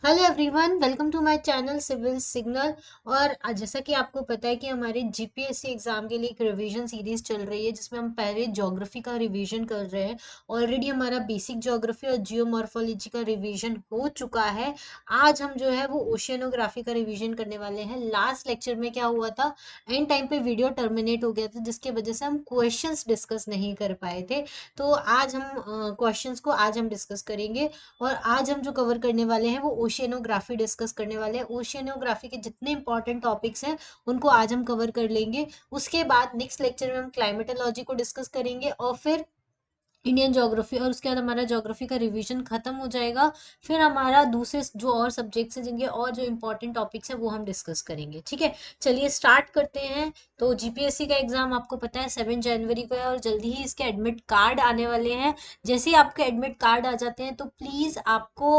Hello everyone, welcome to my channel civil signal. और जैसा कि आपको पता है कि हमारे जीपीएससी एग्जाम के लिए एक रिवीजन सीरीज चल रही है जिसमें हम पहले ज्योग्राफी का रिवीजन कर रहे हैं। ऑलरेडी हमारा बेसिक ज्योग्राफी और जियोमॉर्फोलॉजी का रिवीजन हो चुका है। आज हम जो है वो ओशियनोग्राफी का रिवीजन करने वाले हैं। लास्ट लेक्चर में क्या हुआ था, एंड टाइम पे वीडियो टर्मिनेट हो गया था जिसकी वजह से हम क्वेश्चंस डिस्कस नहीं कर पाए थे। तो आज हम क्वेश्चंस को आज हम डिस्कस करेंगे। और आज हम जो कवर करने वाले हैं वो ओशियनोग्राफी डिस्कस करने वाले हैं। ओशियनोग्राफी के जितने इंपॉर्टेंट टॉपिक्स हैं उनको आज हम कवर कर लेंगे। उसके बाद नेक्स्ट लेक्चर में हम क्लाइमेटोलॉजी को डिस्कस करेंगे और फिर इंडियन ज्योग्राफी, और उसके बाद हमारा ज्योग्राफी का रिवीजन खत्म हो जाएगा। फिर हमारा दूसरे जो और सब्जेक्ट्स हैं जिनके और जो इंपॉर्टेंट टॉपिक्स हैं वो हम डिस्कस करेंगे। ठीक है, चलिए स्टार्ट करते हैं। तो जीपीएससी का एग्जाम आपको पता है 7 जनवरी को है और जल्दी ही इसके एडमिट कार्ड आने वाले हैं। जैसे ही आपके एडमिट कार्ड आ जाते हैं तो प्लीज आपको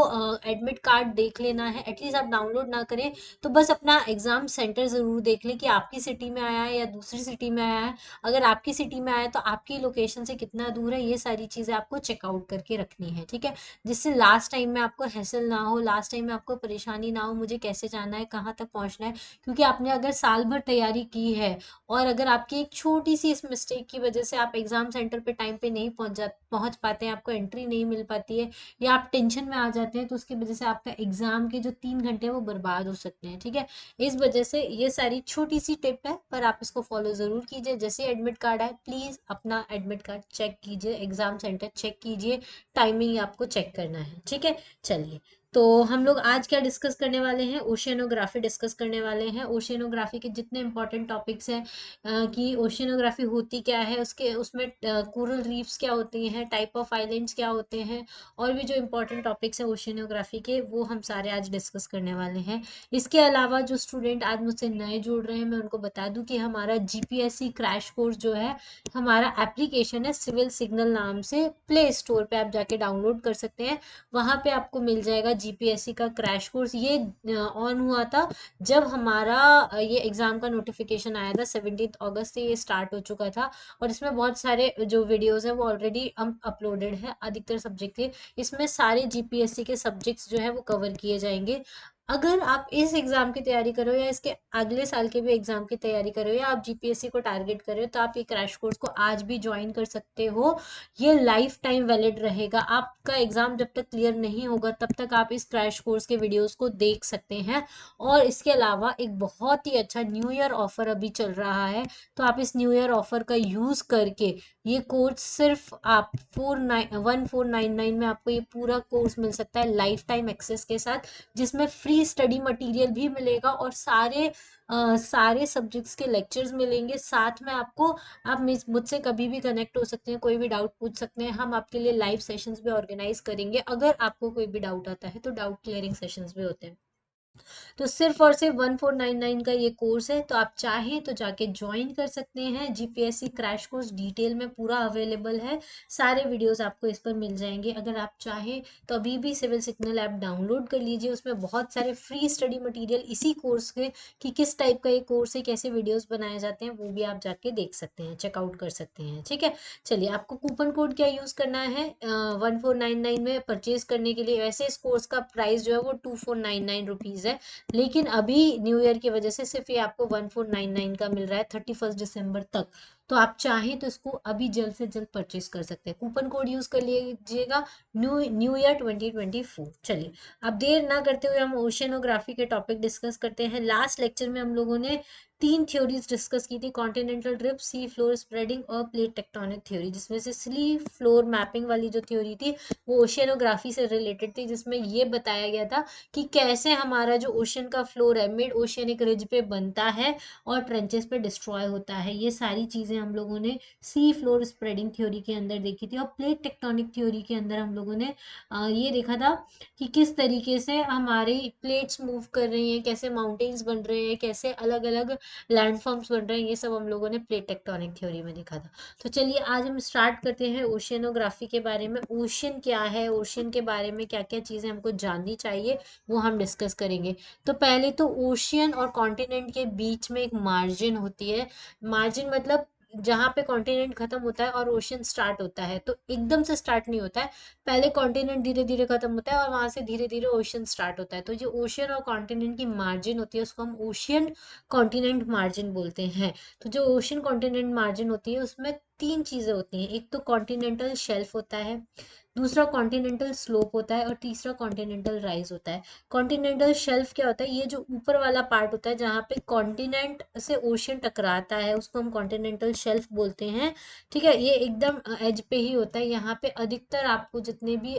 एडमिट कार्ड देख लेना है। एटलीस्ट आप डाउनलोड ना करें तो बस अपना एग्जाम सेंटर जरूर देख लें कि आपकी सिटी में आया है या दूसरी सिटी में आया है। अगर आपकी सिटी में आया तो आपकी लोकेशन से कितना दूर है, ये सारी चीजें आपको चेकआउट करके रखनी है। ठीक है, जिससे लास्ट टाइम में आपको हैसल ना हो, लास्ट टाइम में आपको परेशानी ना हो मुझे कैसे जाना है, कहाँ तक पहुंचना है। क्योंकि आपने अगर साल भर तैयारी की है और अगर आपकी एक छोटी सी इस मिस्टेक की वजह से आप एग्जाम सेंटर पे टाइम पे नहीं पहुंच पाते हैं, आपको एंट्री नहीं मिल पाती है या आप टेंशन में आ जाते हैं, तो उसकी वजह से आपका एग्जाम के जो 3 घंटे हैं वो बर्बाद हो सकते हैं। ठीक है, इस वजह से ये सारी छोटी सी टिप है पर आप इसको फॉलो जरूर कीजिए। जैसे एडमिट कार्ड आए प्लीज अपना एडमिट कार्ड चेक कीजिए, एग्जाम सेंटर चेक कीजिए, टाइमिंग आपको चेक करना है। ठीक है, चलिए तो हम लोग आज क्या डिस्कस करने वाले हैं, ओशियनोग्राफी डिस्कस करने वाले हैं। ओशियनोग्राफी के जितने इंपॉर्टेंट टॉपिक्स हैं कि ओशियनोग्राफी होती क्या है, उसके उसमें कोरल रीफ्स क्या होती हैं, टाइप ऑफ आइलैंड्स क्या होते हैं, और भी जो इंपॉर्टेंट टॉपिक्स हैं ओशियनोग्राफी के वो हम सारे आज डिस्कस करने वाले हैं। इसके अलावा जो स्टूडेंट आज मुझसे नए जुड़ रहे हैं मैं उनको बता दूं कि हमारा जीपीएससी क्रैश कोर्स जो है, हमारा एप्लीकेशन है सिविल सिग्नल नाम से, प्ले स्टोर पे आप जाके डाउनलोड कर सकते हैं। वहां पे आपको मिल जाएगा जीपीएससी का क्रैश कोर्स। ये ऑन हुआ था जब हमारा ये एग्जाम का नोटिफिकेशन आया था। 17 अगस्त से ये स्टार्ट हो चुका था और इसमें बहुत सारे जो वीडियोस हैं वो ऑलरेडी हम अपलोडेड है अधिकतर सब्जेक्ट के। इसमें सारे जीपीएससी के सब्जेक्ट्स जो है वो कवर किए जाएंगे। अगर आप इस एग्जाम की तैयारी करो या इसके अगले साल के भी एग्जाम की तैयारी करो या आप जीपीएससी को टारगेट कर रहे हो तो आप ये क्रैश कोर्स को आज भी ज्वाइन कर सकते हो। ये लाइफ टाइम वैलिड रहेगा। आपका एग्जाम जब तक क्लियर नहीं होगा तब तक आप इस क्रैश कोर्स के वीडियोस को देख सकते हैं। और इसके अलावा एक बहुत ही अच्छा न्यू ईयर ऑफर अभी चल रहा है, तो आप इस न्यू ईयर ऑफर का यूज करके ये कोर्स सिर्फ आप 1499 में आपको ये पूरा कोर्स मिल सकता है लाइफ टाइम एक्सेस के साथ, जिसमें फ्री स्टडी मटेरियल भी मिलेगा और सारे सब्जेक्ट्स के लेक्चर्स मिलेंगे साथ में आपको। आप मुझसे कभी भी कनेक्ट हो सकते हैं, कोई भी डाउट पूछ सकते हैं। हम आपके लिए लाइव सेशंस भी ऑर्गेनाइज करेंगे। अगर आपको कोई भी डाउट आता है तो डाउट क्लियरिंग सेशंस भी होते हैं। तो सिर्फ और सिर्फ 1499 का ये कोर्स है, तो आप चाहें तो जाके ज्वाइन कर सकते हैं। जीपीएससी क्रैश कोर्स डिटेल में पूरा अवेलेबल है, सारे वीडियोस आपको इस पर मिल जाएंगे। अगर आप चाहें तो अभी भी सिविल सिग्नल ऐप डाउनलोड कर लीजिए, उसमें बहुत सारे फ्री स्टडी मटेरियल इसी कोर्स के कि किस टाइप का ये कोर्स है, कैसे वीडियोस बनाए जाते हैं वो भी आप जाके देख सकते हैं, चेकआउट कर सकते हैं। ठीक है, चलिए आपको कूपन कोड क्या यूज करना है 1499 में परचेज करने के लिए। वैसे इस कोर्स का प्राइस जो है वो 2499 रुपीज है, लेकिन अभी न्यू ईयर की वजह से सिर्फ ये आपको 1499 का मिल रहा है 31 दिसंबर तक। तो आप चाहें तो इसको अभी जल्द से जल्द परचेज कर सकते हैं। कूपन कोड यूज कर लीजिएगा न्यू ईयर 2024। चलिए अब देर ना करते हुए हम ओशियनोग्राफी के टॉपिक डिस्कस करते हैं। लास्ट लेक्चर में हम लोगों ने 3 थ्योरीज डिस्कस की थी, continental drift, sea floor spreading और प्लेट टेक्टोनिक थ्योरी, जिसमें से सी फ्लोर मैपिंग वाली जो थ्योरी थी वो ओशियनोग्राफी से रिलेटेड थी, जिसमें ये बताया गया था कि कैसे हमारा जो ओशन का फ्लोर है मिड ओशियनिक रिज पे बनता है और ट्रेंचेस पे डिस्ट्रॉय होता है। ये सारी चीजें हम लोगों ने सी फ्लोर स्प्रेडिंग थ्योरी के अंदर देखी थी। और प्लेट टेक्टोनिक थ्योरी के अंदर हम लोगों ने ये देखा था कि किस तरीके से हमारी प्लेट्स मूव कर रही हैं, कैसे माउंटेन्स बन रहे हैं, कैसे अलग अलग लैंडफॉर्म्स बन रहे हैं। ये सब हम लोगों ने प्लेट टेक्टोनिक थ्योरी में देखा था। तो चलिए आज हम स्टार्ट करते हैं ओशियनोग्राफी के बारे में। ओशियन क्या है, ओशियन के बारे में क्या क्या चीजें हमको जाननी चाहिए वो हम डिस्कस करेंगे। तो पहले तो ओशियन और कॉन्टिनेंट के बीच में एक मार्जिन होती है। मार्जिन मतलब जहाँ पे कॉन्टिनेंट खत्म होता है और ओशियन स्टार्ट होता है, तो एकदम से स्टार्ट नहीं होता है। पहले कॉन्टिनेंट धीरे धीरे खत्म होता है और वहां से धीरे धीरे ओशियन स्टार्ट होता है। तो जो ओशियन और कॉन्टिनेंट की मार्जिन होती है उसको हम ओशियन कॉन्टिनेंट मार्जिन बोलते हैं। तो जो ओशियन कॉन्टिनेंट मार्जिन होती है उसमें तीन चीजें होती हैं। एक तो कॉन्टिनेंटल शेल्फ होता है, दूसरा कॉन्टिनेंटल स्लोप होता है, और तीसरा कॉन्टिनेंटल राइज होता है। कॉन्टिनेंटल शेल्फ क्या होता है? ये जो ऊपर वाला पार्ट होता है जहाँ पे कॉन्टिनेंट से ओशियन टकराता है उसको हम कॉन्टिनेंटल शेल्फ बोलते हैं। ठीक है, ये एकदम एज पे ही होता है। यहाँ पे अधिकतर आपको जितने भी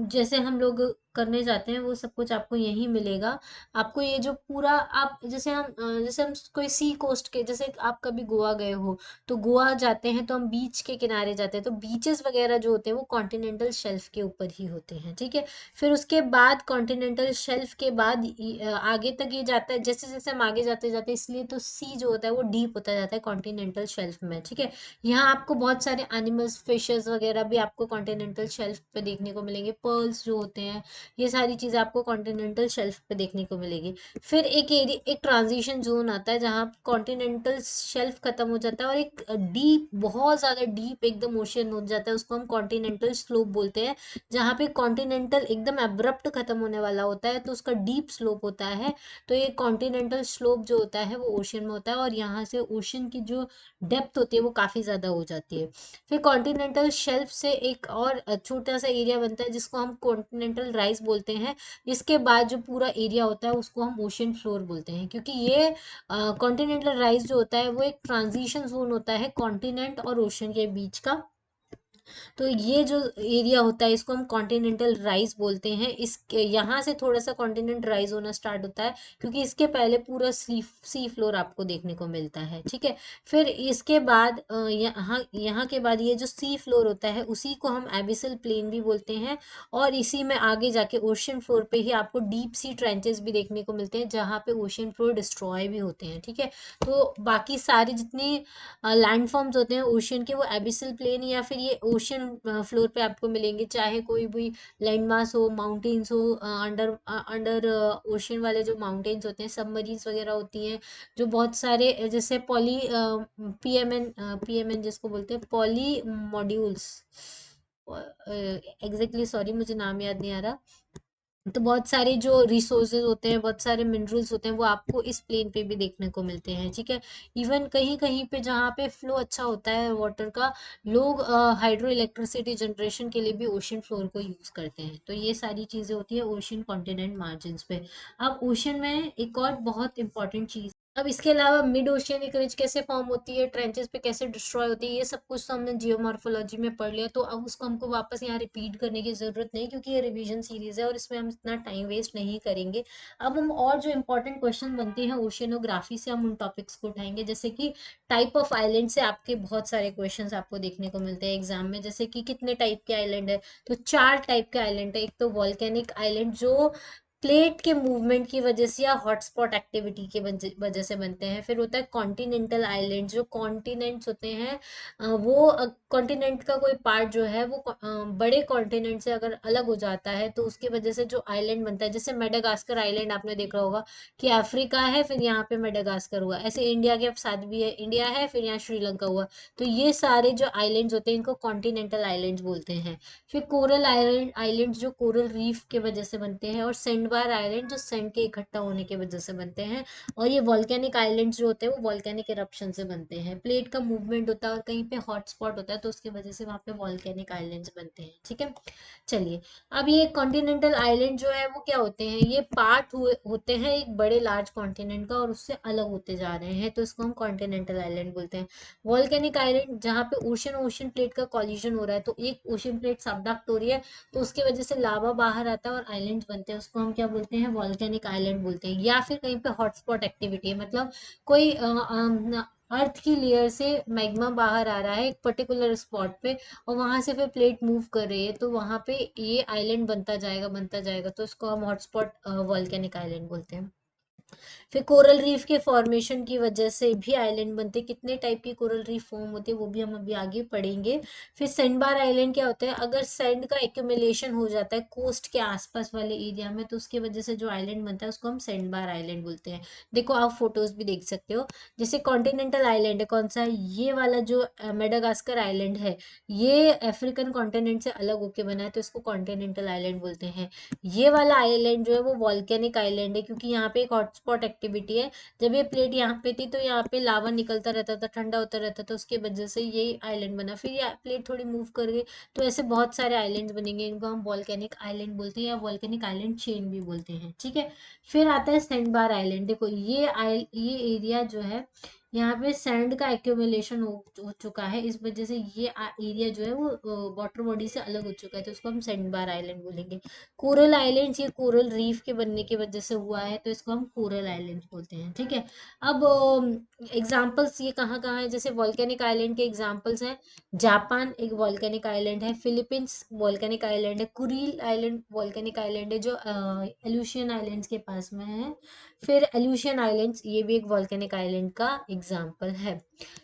जैसे हम लोग करने जाते हैं वो सब कुछ आपको यहीं मिलेगा। आपको ये जो पूरा आप जैसे हम कोई सी कोस्ट के, जैसे आप कभी गोवा गए हो, तो गोवा जाते हैं तो हम बीच के किनारे जाते हैं, तो बीचेस वगैरह जो होते हैं वो कॉन्टिनेंटल शेल्फ के ऊपर ही होते हैं। ठीक है, फिर उसके बाद कॉन्टिनेंटल शेल्फ के बाद आगे तक ये जाता है, जैसे जैसे हम आगे जाते जाते, इसलिए तो सी जो होता है वो डीप होता जाता है कॉन्टिनेंटल शेल्फ में। ठीक है, यहाँ आपको बहुत सारे एनिमल्स, फिशेस वगैरह भी आपको कॉन्टिनेंटल शेल्फ पे देखने को मिलेंगे। पर्ल्स जो होते हैं, ये सारी चीज़ें आपको कॉन्टिनेंटल शेल्फ पे देखने को मिलेगी। फिर एक एरिया, एक ट्रांजिशन जोन आता है जहाँ कॉन्टिनेंटल शेल्फ खत्म हो जाता है और एक डीप, बहुत ज़्यादा डीप एकदम ओशियन हो जाता है, उसको हम कॉन्टिनेंटल स्लोप बोलते हैं। जहाँ पे कॉन्टिनेंटल एकदम एब्रप्ट खत्म होने वाला होता है तो उसका डीप स्लोप होता है। तो ये कॉन्टिनेंटल स्लोप जो होता है वो ओशियन में होता है, और यहाँ से ओशियन की जो डेप्थ होती है वो काफ़ी ज़्यादा हो जाती है। फिर कॉन्टिनेंटल शेल्फ से एक और छोटा सा एरिया बनता है जिसको हम कॉन्टिनेंटल राइज बोलते हैं। इसके बाद जो पूरा एरिया होता है उसको हम ओशियन फ्लोर बोलते हैं, क्योंकि ये कॉन्टिनेंटल राइज जो होता है वो एक ट्रांजिशन जोन होता है कॉन्टिनेंट और ओशियन के बीच का। तो ये जो एरिया होता है इसको हम कॉन्टिनेंटल राइज बोलते हैं। इसके यहाँ से थोड़ा सा कॉन्टिनेंट राइज होना स्टार्ट होता है, क्योंकि इसके पहले पूरा सी सी फ्लोर आपको देखने को मिलता है। ठीक है, फिर इसके बाद यहाँ यहाँ के बाद ये जो सी फ्लोर होता है उसी को हम एबिसल प्लेन भी बोलते हैं, और इसी में आगे जाके ओशियन फ्लोर पे ही आपको डीप सी ट्रेंचेस भी देखने को मिलते हैं जहाँ पे ओशियन फ्लोर डिस्ट्रॉय भी होते हैं। ठीक है, तो बाकी सारी जितनी लैंडफॉर्म्स होते हैं ओशियन के, वो एबिसल प्लेन या फिर ये ओशियन फ्लोर पे आपको मिलेंगे। चाहे कोई भी लैंड मास हो, माउंटेन्स हो, अंडर अंडर ओशियन वाले जो माउंटेन्स होते हैं, सबमरीन्स वगैरह होती हैं, जो बहुत सारे जैसे पीएमएन जिसको बोलते हैं, पॉली मॉड्यूल्स, एग्जैक्टली सॉरी मुझे नाम याद नहीं आ रहा। तो बहुत सारे जो रिसोर्सेज होते हैं, बहुत सारे मिनरल्स होते हैं, वो आपको इस प्लेन पे भी देखने को मिलते हैं। ठीक है, इवन कहीं कहीं पे जहाँ पे फ्लो अच्छा होता है वाटर का, लोग हाइड्रो इलेक्ट्रिसिटी जनरेशन के लिए भी ओशन फ्लोर को यूज करते हैं। तो ये सारी चीजें होती है ओशन कॉन्टिनेंट मार्जिन पे। अब ओशन में एक और बहुत इंपॉर्टेंट चीज, अब इसके अलावा मिड ओशियनिक रिज कैसे फॉर्म होती है, ट्रेंचेस पे कैसे डिस्ट्रॉय होती है, ये सब कुछ तो हमने जियोमॉर्फोलॉजी में पढ़ लिया, तो अब उसको हमको वापस यहाँ रिपीट करने की जरूरत नहीं, क्योंकि ये रिवीजन सीरीज है और इसमें हम इतना टाइम वेस्ट नहीं करेंगे। अब हम और जो इंपॉर्टेंट क्वेश्चन बनते हैं ओशियनोग्राफी से, हम उन टॉपिक्स को उठाएंगे। जैसे कि टाइप ऑफ आइलैंड से आपके बहुत सारे क्वेश्चन आपको देखने को मिलते हैं एग्जाम में, जैसे कि कितने टाइप के आइलैंड है। तो चार टाइप के आइलैंड है। एक तो वॉल्केनिक आइलैंड जो प्लेट के मूवमेंट की वजह से या हॉटस्पॉट एक्टिविटी की वजह से बनते हैं। फिर होता है कॉन्टिनेंटल आइलैंड, जो कॉन्टिनेंट्स होते हैं, वो कॉन्टिनेंट का कोई पार्ट जो है वो बड़े कॉन्टिनेंट से अगर अलग हो जाता है तो उसकी वजह से जो आइलैंड बनता है, जैसे मेडागास्कर आइलैंड आपने देखा होगा कि अफ्रीका है, फिर यहाँ पे मेडागास्कर हुआ, ऐसे इंडिया के साथ भी है, इंडिया है फिर यहाँ श्रीलंका हुआ। तो ये सारे जो आइलैंड्स होते हैं इनको कॉन्टिनेंटल आइलैंड्स बोलते हैं। फिर कोरल आइलैंड जो कोरल रीफ के वजह से बनते हैं, और सैंडबार आइलैंड जो सैंड के इकट्ठा होने की वजह से बनते हैं। और ये वॉल्केनिक आइलैंड्स जो होते हैं वो वॉल्केनिक इरप्शन से बनते हैं। प्लेट का मूवमेंट होता है और कहीं पे हॉटस्पॉट होता है तो उसकी वजह से वहाँ पे वॉल्केनिक आइलैंड्स बनते हैं। ठीक है, चलिए, अब ये कॉन्टिनेंटल आइलैंड जो है वो क्या होते हैं, ये पार्ट हुए होते हैं एक बड़े लार्ज कॉन्टिनेंट का और उससे अलग होते जा रहे हैं, तो इसको हम कॉन्टिनेंटल आइलैंड बोलते हैं। वॉल्केनिक आइलैंड जहाँ पे ओशन ओशन प्लेट का कॉलिजन हो रहा है, तो एक ओशन प्लेट सबडक्ट हो रही है तो उसकी वजह से लावा बाहर आता है और आइलैंड बनते हैं, उसको हम क्या बोलते हैं, वॉल्केनिक आइलैंड बोलते हैं। या फिर कहीं पे हॉटस्पॉट एक्टिविटी है, मतलब कोई अर्थ की लेयर से मैग्मा बाहर आ रहा है एक पर्टिकुलर स्पॉट पे, और वहां से फिर प्लेट मूव कर रही है, तो वहां पे ये आइलैंड बनता जाएगा बनता जाएगा, तो इसको हम हॉटस्पॉट वॉल्केनिक आइलैंड बोलते हैं। फिर कोरल रीफ के फॉर्मेशन की वजह से भी आइलैंड बनते हैं। कितने टाइप के कोरल रीफ फॉर्म होते हैं वो भी हम अभी आगे पढ़ेंगे। फिर सैंड बार आइलैंड क्या होता है, अगर सैंड का एक्यूमुलेशन हो जाता है कोस्ट के आसपास वाले एरिया में, तो उसकी वजह से जो आइलैंड बनता है उसको हम सैंड बार आइलैंड बोलते हैं। देखो आप फोटोज भी देख सकते हो। जैसे कॉन्टिनेंटल आइलैंड है, कौन सा है, ये वाला जो मेडागास्कर आइलैंड है, ये अफ्रीकन कॉन्टिनेंट से अलग होके बना है, तो इसको कॉन्टिनेंटल आइलैंड बोलते हैं। ये वाला आइलैंड जो है वो वॉल्केनिक आइलैंड है, क्योंकि यहाँ पे एक हॉटस्पॉट एक्टिविटी है। जब ये प्लेट यहाँ पे थी तो यहाँ पे लावा निकलता रहता था, ठंडा होता रहता था, उसकी वजह से ये आइलैंड बना। फिर ये प्लेट थोड़ी मूव कर गई, तो ऐसे बहुत सारे आइलैंड्स बनेंगे, इनको हम वॉल्केनिक आइलैंड बोलते हैं या वॉल्केनिक आइलैंड चेन भी बोलते हैं। ठीक है। फिर आता है सैंड बार आइलैंड। देखो ये एरिया जो है, यहाँ पे सैंड का एक्यूमुलेशन हो चुका है, इस वजह से ये एरिया जो है वो वाटर बॉडी से अलग हो चुका है, तो उसको हम सैंड बार आइलैंड बोलेंगे। कोरल आइलैंड्स, ये कोरल रीफ के बनने की वजह से हुआ है, तो इसको हम कोरल आइलैंड्स बोलते हैं। ठीक है। अब एग्जाम्पल्स ये कहाँ कहाँ है, जैसे वॉल्केनिक आइलैंड के एग्जाम्पल्स हैं, जापान एक वॉल्केनिक आइलैंड है, फिलीपींस वॉल्केनिक आइलैंड है, कुरील आइलैंड वॉल्केनिक आइलैंड है जो एलुशियन आइलैंड्स के पास में है। फिर एलुशियन आइलैंड्स, ये भी एक वॉल्केनिक आइलैंड का एग्जाम्पल है।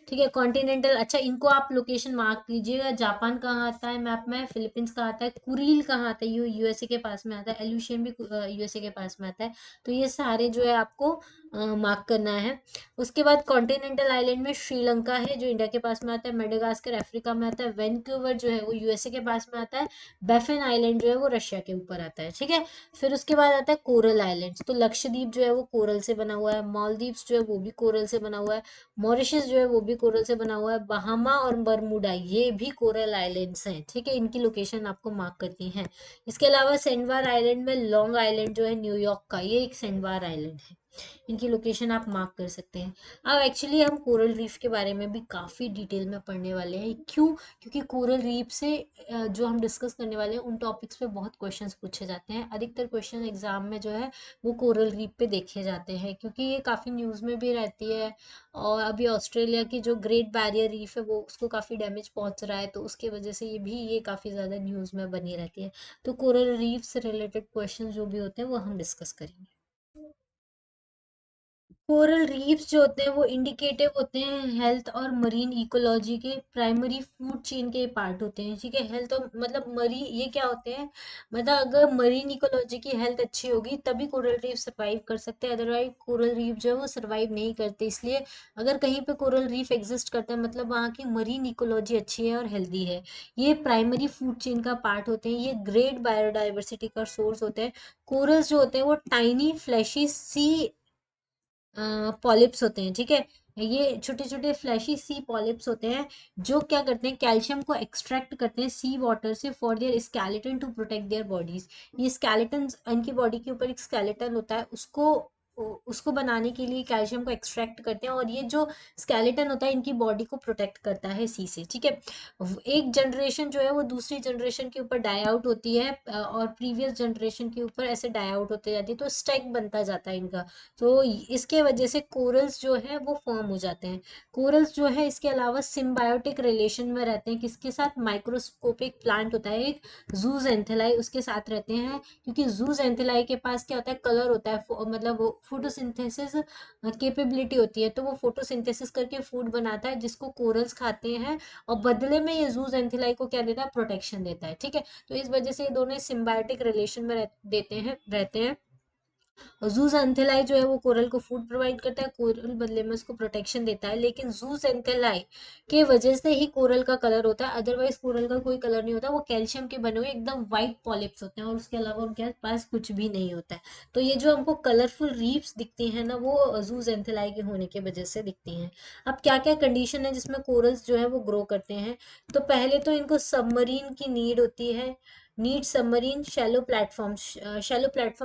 ठीक है। कॉन्टिनेंटल, अच्छा इनको आप लोकेशन मार्क कीजिएगा, जापान कहाँ आता है मैप में, फिलीपींस कहाँ आता है, कुरील कहाँ आता है, ये यूएसए के पास में आता है, एल्यूशियन भी यूएसए के पास में आता है। तो ये सारे जो है आपको मार्क करना है। उसके बाद कॉन्टिनेंटल आइलैंड में श्रीलंका है जो इंडिया के पास में आता है, मेडागास्कर अफ्रीका में आता है, वैंकूवर जो है वो यूएसए के पास में आता है, बैफिन आइलैंड जो है वो रशिया के ऊपर आता है। ठीक है। फिर उसके बाद आता है कोरल आइलैंड्स, तो लक्षद्वीप जो है वो कोरल से बना हुआ है, मालदीव्स जो है वो भी कोरल से बना हुआ है, मॉरिशस जो है वो भी कोरल से बना हुआ है, बहामा और बरमूडा ये भी कोरल आइलैंड्स हैं। ठीक है। इनकी लोकेशन आपको मार्क करनी है। इसके अलावा सेंडवार आइलैंड में लॉन्ग आइलैंड जो है न्यूयॉर्क का, ये एक सेंडवार आइलैंड है, इनकी लोकेशन आप मार्क कर सकते हैं। अब एक्चुअली हम कोरल रीफ के बारे में भी काफ़ी डिटेल में पढ़ने वाले हैं। क्यों? क्योंकि कोरल रीफ से जो हम डिस्कस करने वाले हैं उन टॉपिक्स पे बहुत क्वेश्चंस पूछे जाते हैं। अधिकतर क्वेश्चन एग्जाम में जो है वो कोरल रीफ पे देखे जाते हैं, क्योंकि ये काफ़ी न्यूज़ में भी रहती है। और अभी ऑस्ट्रेलिया की जो ग्रेट बैरियर रीफ है वो उसको काफ़ी डैमेज पहुंच रहा है, तो उसकी वजह से ये काफ़ी ज़्यादा न्यूज़ में बनी रहती है। तो कोरल रीफ से रिलेटेड क्वेश्चन जो भी होते हैं वो हम डिस्कस करेंगे। कोरल रीफ्स जो होते हैं वो इंडिकेटिव होते हैं हेल्थ और मरीन इकोलॉजी के, प्राइमरी फूड चेन के पार्ट होते हैं। ठीक है। हेल्थ और मतलब मरी ये क्या होते हैं, मतलब अगर मरीन इकोलॉजी की हेल्थ अच्छी होगी तभी कोरल रीफ सरवाइव कर सकते हैं, अदरवाइज कोरल रीफ जो है वो सरवाइव नहीं करते। इसलिए अगर कहीं पे कोरल रीफ एग्जिस्ट करता है मतलब वहाँ की मरीन इकोलॉजी अच्छी है और हेल्दी है। ये प्राइमरी फूड चेन का पार्ट होते हैं, ये ग्रेट बायोडाइवर्सिटी का सोर्स होते हैं। कोरल्स जो होते हैं वो टाइनी फ्लैशी सी पॉलिप्स होते हैं। ठीक है। ये छोटे छोटे फ्लैशी सी पॉलिप्स होते हैं जो क्या करते हैं, कैल्शियम को एक्सट्रैक्ट करते हैं सी वाटर से for their skeleton to protect their bodies. ये स्केलेटन, इनकी बॉडी के ऊपर एक स्केलेटन होता है, उसको बनाने के लिए कैल्शियम को एक्सट्रैक्ट करते हैं, और ये जो स्केलेटन होता है इनकी बॉडी को प्रोटेक्ट करता है सी से। ठीक है। एक जनरेशन जो है वो दूसरी जनरेशन के ऊपर डाई आउट होती है, और प्रीवियस जनरेशन के ऊपर ऐसे डाई आउट होते जाती है, तो स्टैक बनता जाता है इनका। तो इसके वजह से कोरल्स जो है वो फॉर्म हो जाते हैं। कोरल्स जो है इसके अलावा सिम्बायोटिक रिलेशन में रहते हैं, किसके साथ, माइक्रोस्कोपिक प्लांट होता है एक, जूज एंथेलाई, उसके साथ रहते हैं। क्योंकि जूज एंथेलाई के पास क्या होता है, कलर होता है, मतलब वो फोटोसिंथेसिस कैपेबिलिटी होती है, तो वो फोटोसिंथेसिस करके फूड बनाता है जिसको कोरल्स खाते हैं, और बदले में ये जूज एंथेलाई को क्या देता है, प्रोटेक्शन देता है। ठीक है। तो इस वजह से ये दोनों सिम्बायोटिक रिलेशन में रहते हैं। जूस एंथेलाई जो है वो कोरल को फूड प्रोवाइड करता है, कोरल बदले में उसको प्रोटेक्शन देता है, लेकिन जूस एंथेलाई के वजह से ही कोरल का कलर होता है, अदरवाइज कोरल का कोई कलर नहीं होता। वो कैल्शियम के बने हुए एकदम व्हाइट पॉलिप्स होते हैं, और उसके अलावा उनके पास कुछ भी नहीं होता है। तो ये जो हमको कलरफुल रीफ्स दिखती हैं ना, वो जूस एंथेलाई के होने की वजह से दिखती हैं। अब क्या क्या कंडीशन है जिसमें कोरल्स जो है वो ग्रो करते हैं, तो पहले तो इनको सबमरीन की नीड होती है, नीड सबमरीन शैलो प्लेटफॉर्म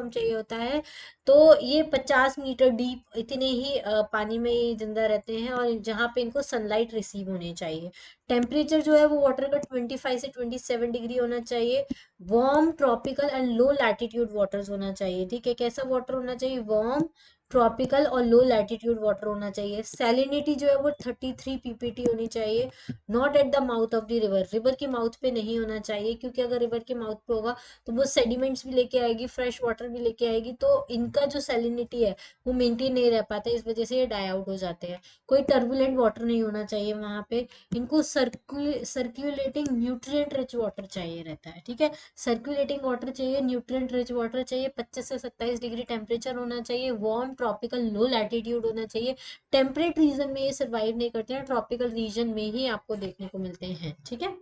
चाहिए होता है। तो ये 50 मीटर डीप इतने ही पानी में ये जिंदा रहते हैं, और जहाँ पे इनको सनलाइट रिसीव होनी चाहिए। टेम्परेचर जो है वो वाटर का 25 से 27 डिग्री होना चाहिए। Warm tropical and low latitude waters होना चाहिए। ठीक है। कैसा वाटर होना चाहिए, वार्म ट्रॉपिकल और लो लैटिट्यूड वाटर होना चाहिए। सैलिनिटी जो है वो 33 ppt होनी चाहिए। Not at the mouth of the river, river के माउथ पे नहीं होना चाहिए, क्योंकि अगर रिवर के माउथ पे होगा तो वो सेडिमेंट्स भी लेके आएगी, फ्रेश वाटर भी लेके आएगी, तो इनका जो सैलिनिटी है वो मेंटेन नहीं रह पाता, इस वजह से ये डाई आउट हो जाते हैं। कोई टर्बुलेंट वाटर नहीं होना चाहिए वहाँ पे। इनको सर्कुलेटिंग न्यूट्रिएंट रिच वाटर चाहिए रहता है, ठीक है। सर्कुलेटिंग वाटर चाहिए, न्यूट्रिएंट रिच वाटर चाहिए, 25 से 27 डिग्री टेम्परेचर होना चाहिए, वार्म ट्रॉपिकल लो लैटिट्यूड होना चाहिए। टेम्परेट रीजन में ये सर्वाइव नहीं करते हैं, ट्रॉपिकल रीजन में ही आपको देखने को मिलते हैं, ठीक है।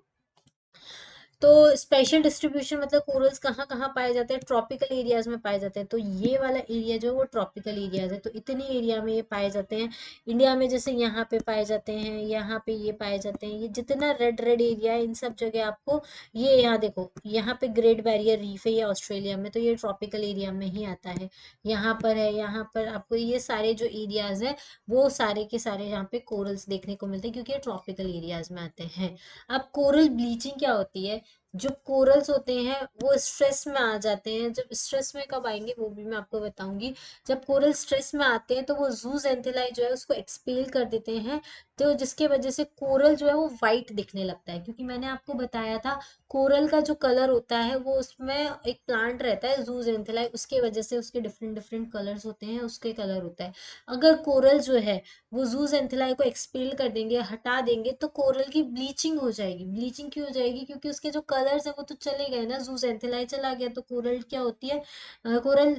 तो स्पेशल डिस्ट्रीब्यूशन मतलब कोरल्स कहाँ कहाँ पाए जाते हैं, ट्रॉपिकल एरियाज में पाए जाते हैं। तो ये वाला एरिया जो है वो ट्रॉपिकल एरियाज है, तो इतने एरिया में ये पाए जाते हैं। इंडिया में जैसे यहाँ पे पाए जाते हैं, यहाँ पे ये पाए जाते हैं, ये जितना रेड रेड एरिया है इन सब जगह आपको, ये यहाँ देखो, यहाँ पे ग्रेट बैरियर रीफ है, ये ऑस्ट्रेलिया में, तो ये ट्रॉपिकल एरिया में ही आता है। यहाँ पर है, यहाँ पर आपको ये सारे जो एरियाज है वो सारे के सारे यहाँ पे कोरल्स देखने को मिलते हैं, क्योंकि ये ट्रॉपिकल एरियाज में आते हैं। अब कोरल ब्लीचिंग क्या होती है, जो कोरल्स होते हैं वो स्ट्रेस में आ जाते हैं। जब स्ट्रेस में कब आएंगे वो भी मैं आपको बताऊंगी। जब कोरल स्ट्रेस में आते हैं तो वो जूस एंथेलाई जो है उसको एक्सपेल कर देते हैं, तो जिसके वजह से कोरल जो है वो वाइट दिखने लगता है। क्योंकि मैंने आपको बताया था कोरल का जो कलर होता है वो, उसमें एक प्लांट रहता है जूस एंथेलाई, उसके वजह से उसके डिफरेंट डिफरेंट कलर्स होते हैं, उसके कलर होता है। अगर कोरल जो है वो जूस एंथेलाई को एक्सपेल कर देंगे, हटा देंगे, तो कोरल की ब्लीचिंग हो जाएगी। ब्लीचिंग क्यों हो जाएगी, क्योंकि उसके जो कलर्स है वो तो चले गए ना, जूस एंथेलाई चला गया, तो कोरल क्या होती है, कोरल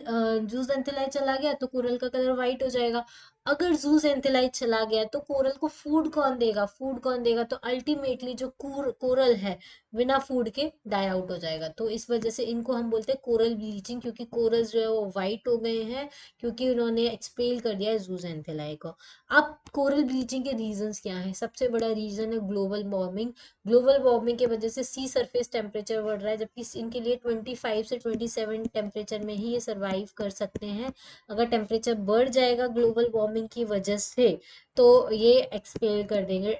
जूस एंथेलाई चला गया तो कोरल का कलर वाइट हो जाएगा। अगर जूस एंथेलाई चला गया तो कोरल को फूड कौन देगा, फूड कौन देगा, तो अल्टीमेटली जो कोरल है बिना फूड के डाई आउट हो जाएगा। तो इस वजह से इनको हम बोलते हैं कोरल ब्लीचिंग, क्योंकि कोरल जो है वो वाइट हो गए हैं, क्योंकि उन्होंने एक्सपेल कर दिया है जूस एंथेलाई को। अब कोरल ब्लीचिंग के रीजंस क्या हैं, सबसे बड़ा रीजन है ग्लोबल वार्मिंग। ग्लोबल वार्मिंग की वजह से सी सरफेस टेम्परेचर बढ़ रहा है, जबकि इनके लिए 25 से 27 टेम्परेचर में ही ये सर्वाइव कर सकते हैं। अगर टेम्परेचर बढ़ जाएगा ग्लोबल वार्मिंग की वजह से, तो ये एक्सपेल कर देंगे,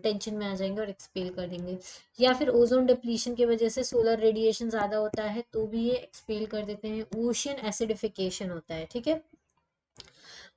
टेंशन में आ जाएंगे और एक्सपेल कर देंगे। या फिर ओजोन डिप्लीशन की वजह से सोलर रेडिएशन ज्यादा होता है तो भी ये एक्सपेल कर देते हैं। ओशियन एसिडिफिकेशन होता है, ठीक है।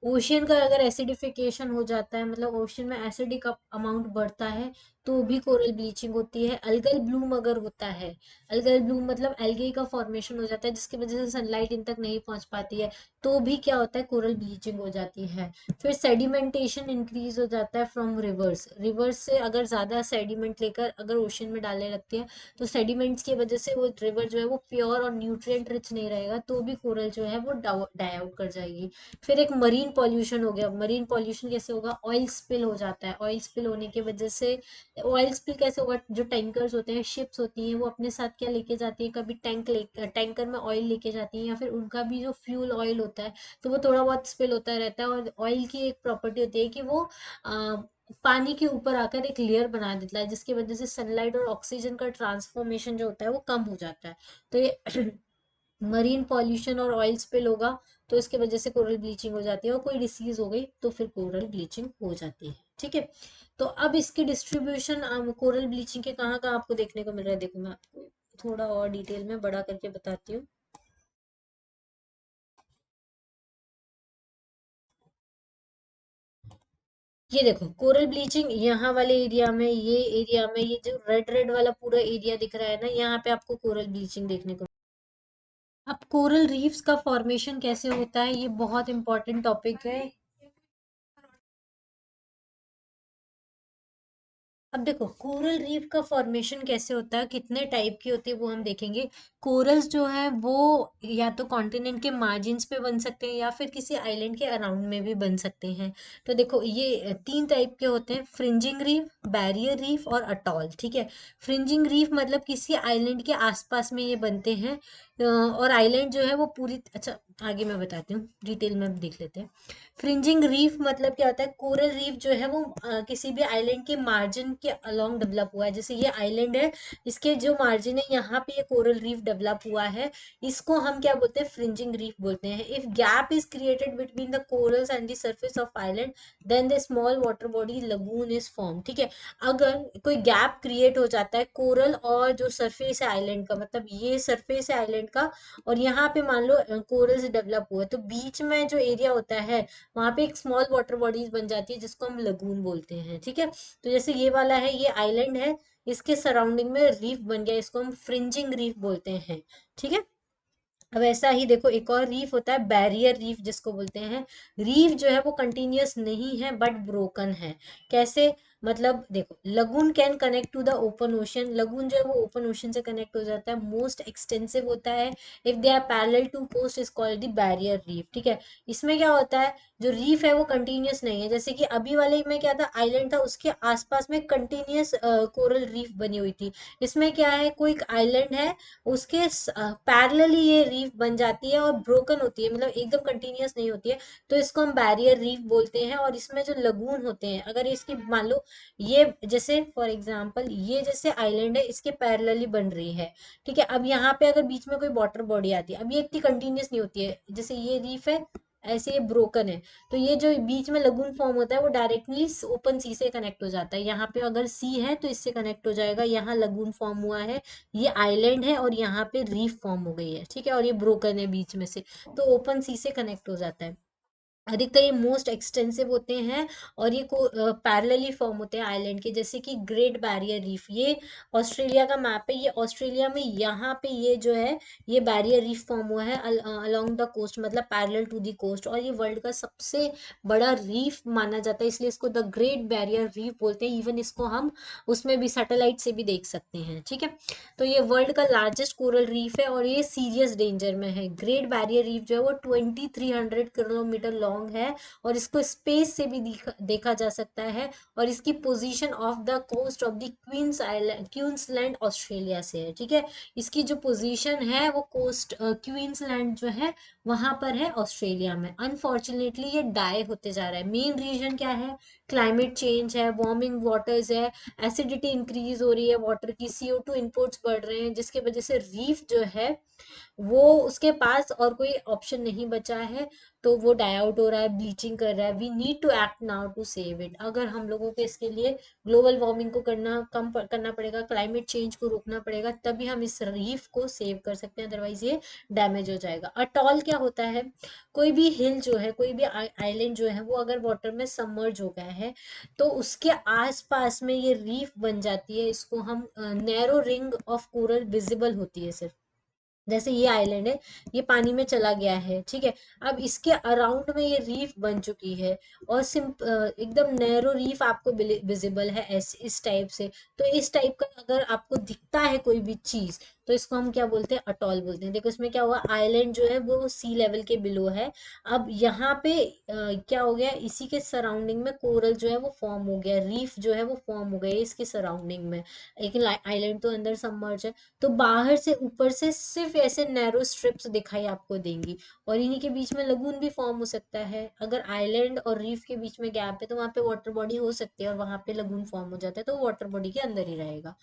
ओशियन का अगर एसिडिफिकेशन हो जाता है, मतलब ओशियन में एसिडिक अमाउंट बढ़ता है, तो भी कोरल ब्लीचिंग होती है। अल्गल ब्लूम अगर होता है, अल्गल ब्लूम मतलब एल्गे का फॉर्मेशन हो जाता है, जिसकी वजह से सनलाइट इन तक नहीं पहुंच पाती है, तो भी क्या होता है, कोरल ब्लीचिंग हो जाती है। फिर सेडिमेंटेशन इंक्रीज हो जाता है फ्रॉम रिवर्स, रिवर्स से अगर ज्यादा सेडिमेंट लेकर अगर ओशन में डालने लगती है, तो सेडिमेंट्स की वजह से वो रिवर जो है वो प्योर और न्यूट्रिएंट रिच नहीं रहेगा, तो भी कोरल जो है वो डाई आउट कर जाएगी। फिर एक मरीन पॉल्यूशन हो गया। मरीन पॉल्यूशन कैसे होगा, ऑयल स्पिल हो जाता है, ऑयल स्पिल होने की वजह से, ऑयल स्पिल कैसे होगा, जो टैंकर्स होते हैं, शिप्स होती हैं, वो अपने साथ क्या लेके जाती है, कभी टैंकर में ऑयल लेके जाती है, या फिर उनका भी जो फ्यूल ऑयल होता है तो वो थोड़ा बहुत स्पिल होता रहता है। और ऑयल की एक प्रॉपर्टी होती है कि वो पानी के ऊपर आकर एक लेयर बना देता है, जिसकी वजह से सनलाइट और ऑक्सीजन का ट्रांसफॉर्मेशन जो होता है वो कम हो जाता है। तो ये मरीन पॉल्यूशन और ऑयल स्पिल होगा, तो इसके वजह से कोरल ब्लीचिंग हो जाती है, और कोई डिसीज हो गई तो फिर कोरल ब्लीचिंग हो जाती है, ठीक है। तो अब इसकी डिस्ट्रीब्यूशन कोरल ब्लीचिंग के कहाँ कहाँ आपको देखने को मिल रहा है, देखो मैं आपको थोड़ा और डिटेल में बड़ा करके बताती हूँ। ये देखो कोरल ब्लीचिंग यहाँ वाले एरिया में, ये एरिया में, ये जो रेड रेड वाला पूरा एरिया दिख रहा है ना, यहाँ पे आपको कोरल ब्लीचिंग देखने को। अब कोरल रीफ्स का फॉर्मेशन कैसे होता है, ये बहुत इंपॉर्टेंट टॉपिक है। अब देखो कोरल रीफ का फॉर्मेशन कैसे होता है, कितने टाइप की होती है वो हम देखेंगे। कोरल्स जो है वो या तो कॉन्टिनेंट के मार्जिन्स पे बन सकते हैं, या फिर किसी आइलैंड के अराउंड में भी बन सकते हैं। तो देखो ये तीन टाइप के होते हैं, फ्रिंजिंग रीफ, बैरियर रीफ और अटॉल, ठीक है। फ्रिंजिंग रीफ मतलब किसी आइलैंड के आसपास में ये बनते हैं, और आइलैंड जो है वो पूरी, अच्छा आगे मैं बताती हूँ, डिटेल में देख लेते हैं। फ्रिंजिंग रीफ मतलब क्या होता है, कोरल रीफ जो है वो किसी भी आइलैंड के मार्जिन के अलोंग डेवलप हुआ है। जैसे ये आइलैंड है, इसके जो मार्जिन है यहाँ पे ये कोरल रीफ डेवलप हुआ है, इसको हम क्या बोलते हैं, फ्रिंजिंग रीफ बोलते हैं। If gap is created between the corals and the surface of island, then the small water body lagoon is form, ठीक है। अगर कोई गैप क्रिएट हो जाता है कोरल और जो सरफेस है आइलैंड का, मतलब ये सरफेस है आइलैंड पॉइंट का, और यहाँ पे मान लो कोरल्स डेवलप हुआ है, तो बीच में जो एरिया होता है वहां पे एक स्मॉल वाटर बॉडीज बन जाती है जिसको हम लगून बोलते हैं, ठीक है। तो जैसे ये वाला है, ये आइलैंड है, इसके सराउंडिंग में रीफ बन गया, इसको हम फ्रिंजिंग रीफ बोलते हैं, ठीक है। वैसा ही देखो एक और रीफ होता है, बैरियर रीफ जिसको बोलते हैं। रीफ जो है वो कंटिन्यूअस नहीं है बट ब्रोकन है। कैसे? मतलब देखो, lagoon can connect to the open ocean, lagoon जो है वो ओपन ओशन से कनेक्ट हो जाता है, मोस्ट एक्सटेंसिव होता है। If they are parallel to coast is called the barrier reef, ठीक है। इसमें क्या होता है, जो रीफ है वो कंटिन्यूअस नहीं है, जैसे कि अभी वाले में क्या था, आइलैंड था, उसके आसपास में कंटिन्यूअस कोरल रीफ बनी हुई थी। इसमें क्या है, कोई एक आइलैंड है, उसके पैरेलली ये रीफ बन जाती है और ब्रोकन होती है, मतलब एकदम कंटिन्यूअस नहीं होती है, तो इसको हम बैरियर रीफ बोलते हैं। और इसमें जो लगून होते हैं, अगर इसकी मान लो ये जैसे फॉर एग्जांपल ये जैसे आइलैंड है, इसके पैरेलली बन रही है, ठीक है। अब यहाँ पे अगर बीच में कोई वाटर बॉडी आती है, अब ये इतनी कंटिन्यूअस नहीं होती है, जैसे ये रीफ है, ऐसे ये ब्रोकन है, तो ये जो बीच में लगून फॉर्म होता है वो डायरेक्टली ओपन सी से कनेक्ट हो जाता है। यहाँ पे अगर सी है तो इससे कनेक्ट हो जाएगा, यहाँ लगून फॉर्म हुआ है, ये आइलैंड है, और यहाँ पे रीफ फॉर्म हो गई है, ठीक है, और ये ब्रोकन है बीच में से, तो ओपन सी से कनेक्ट हो जाता है। अधिकतर ये मोस्ट एक्सटेंसिव होते हैं, और ये पैरेलली फॉर्म होते हैं आइलैंड के, जैसे कि ग्रेट बैरियर रीफ, ये ऑस्ट्रेलिया का मैप है, ये ऑस्ट्रेलिया में यहाँ पे ये जो है ये बैरियर रीफ फॉर्म हुआ है अलोंग द कोस्ट, मतलब पैरेलल टू द कोस्ट, और ये वर्ल्ड का सबसे बड़ा रीफ माना जाता है, इसलिए इसको द ग्रेट बैरियर रीफ बोलते हैं। इवन इसको हम उसमें भी सैटेलाइट से भी देख सकते हैं, ठीक है। तो ये वर्ल्ड का लार्जेस्ट कोरल रीफ है, और ये सीरियस डेंजर में है। ग्रेट बैरियर रीफ जो है वो 2300 किलोमीटर लॉन्ग है, और इसको स्पेस से भी देखा जा सकता है, और इसकी position of the coast of the Queensland Australia से है, ठीक है। इसकी जो पोजीशन है वो कोस्ट क्वींसलैंड जो है वहां पर है ऑस्ट्रेलिया में। अनफॉर्चुनेटली ये डाई होते जा रहा है। मेन रीजन क्या है? क्लाइमेट चेंज है, वार्मिंग वाटर्स है, एसिडिटी इंक्रीज हो रही है वाटर की, CO2 इनपुट्स बढ़ रहे हैं, जिसके वजह से रीफ जो है वो उसके पास और कोई ऑप्शन नहीं बचा है, तो वो डाई आउट हो रहा है, ब्लीचिंग कर रहा है। We need to act now to save it. अगर हम लोगों को इसके लिए ग्लोबल वार्मिंग को करना पड़ेगा, क्लाइमेट चेंज को रोकना पड़ेगा, तभी हम इस रीफ को सेव कर सकते हैं, अदरवाइज ये डैमेज हो जाएगा। अटॉल क्या होता है? कोई भी हिल जो है, कोई भी आइलैंड जो है, वो अगर वाटर में सबमर्ज हो गया है, तो उसके आसपास में ये रीफ बन जाती है, इसको हम narrow ring of coral visible होती है सिर्फ। जैसे ये आइलैंड है, ये पानी में चला गया है, ठीक है। अब इसके अराउंड में ये रीफ बन चुकी है, और एकदम नैरो रीफ आपको विजिबल है ऐसे इस टाइप से। तो इस टाइप का अगर आपको दिखता है कोई भी चीज, तो इसको हम क्या बोलते हैं? अटॉल बोलते हैं। देखो इसमें क्या हुआ, आइलैंड जो है वो सी लेवल के बिलो है। अब यहाँ पे क्या हो गया, इसी के सराउंडिंग में कोरल जो है वो फॉर्म हो गया, रीफ जो है वो फॉर्म हो गया इसके सराउंडिंग में, लेकिन आइलैंड तो अंदर सबमर्ज है। तो बाहर से ऊपर से सिर्फ ऐसे नैरो स्ट्रिप्स दिखाई आपको देंगी, और इन्हीं के बीच में लगून भी फॉर्म हो सकता है। अगर आइलैंड और रीफ के बीच में गैप है तो वहां पे वाटर बॉडी हो सकती है, और वहां पे लगून फॉर्म हो जाता है, तो वाटर बॉडी के अंदर ही रहेगा।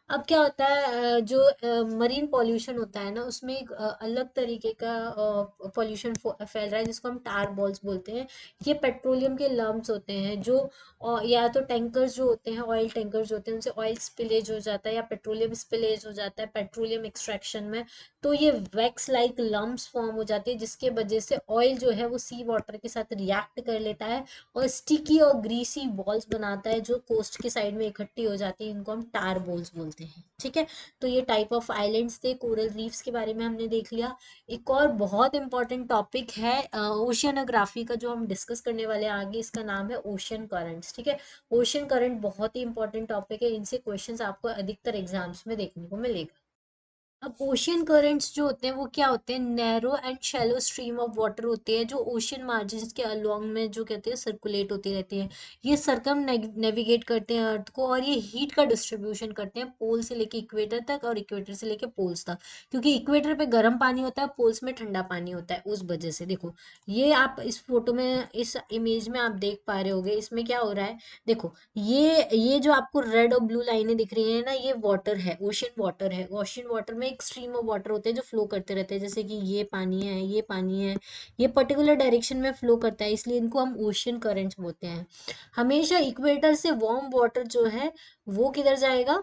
अब क्या होता है, जो मरीन पॉल्यूशन होता है ना, उसमें एक अलग तरीके का पॉल्यूशन फैल रहा है, जिसको हम टार बॉल्स बोलते हैं। ये पेट्रोलियम के लम्प्स होते हैं, जो या तो टैंकर्स जो होते हैं, ऑयल टैंकर्स जो होते हैं, उनसे ऑयल स्पिलेज हो जाता है, या पेट्रोलियम स्पिलेज हो जाता है पेट्रोलियम एक्सट्रैक्शन में, तो ये वैक्स लाइक लम्प्स फॉर्म हो जाती है, जिसके वजह से ऑयल जो है वो सी वाटर के साथ रिएक्ट कर लेता है, और स्टिकी और ग्रीसी बॉल्स बनाता है, जो कोस्ट के साइड में इकट्ठी हो जाती है। इनको हम टार बॉल्स बोलते हैं, ठीक है। तो ये टाइप ऑफ आइलैंड्स थे, कोरल रीफ्स के बारे में हमने देख लिया। एक और बहुत इंपॉर्टेंट टॉपिक है ओशियनोग्राफी का, जो हम डिस्कस करने वाले हैं आगे, इसका नाम है ओशियन करंट्स, ठीक है। ओशियन करंट बहुत ही इंपॉर्टेंट टॉपिक है, इनसे क्वेश्चंस आपको अधिकतर एग्जाम्स में देखने को मिलेगा। अब ओशियन करंट्स जो होते हैं वो क्या होते हैं? Narrow and shallow stream of water होते हैं, जो ओशियन मार्जिन के अलोंग में जो कहते हैं सर्कुलेट होती रहती है। ये सरकम नेविगेट करते हैं अर्थ को, और ये हीट का डिस्ट्रीब्यूशन करते हैं पोल से लेके इक्वेटर तक, और इक्वेटर से लेके पोल्स तक। क्योंकि इक्वेटर पे गर्म पानी होता है, पोल्स में ठंडा पानी होता है, उस वजह से। देखो ये आप इस फोटो में, इस इमेज में आप देख पा रहे होगे, इसमें क्या हो रहा है, देखो ये जो आपको रेड और ब्लू लाइनें दिख रही है ना, ये वाटर है, ओशियन वाटर है। ओशियन वाटर में एक स्ट्रीम ऑफ वाटर होते हैं जो फ्लो करते रहते हैं, जैसे कि ये पानी है, ये पानी है, ये पर्टिकुलर डायरेक्शन में फ्लो करता है, इसलिए इनको हम ओशियन करंट्स बोलते हैं। हमेशा इक्वेटर से वार्म वाटर जो है वो किधर जाएगा?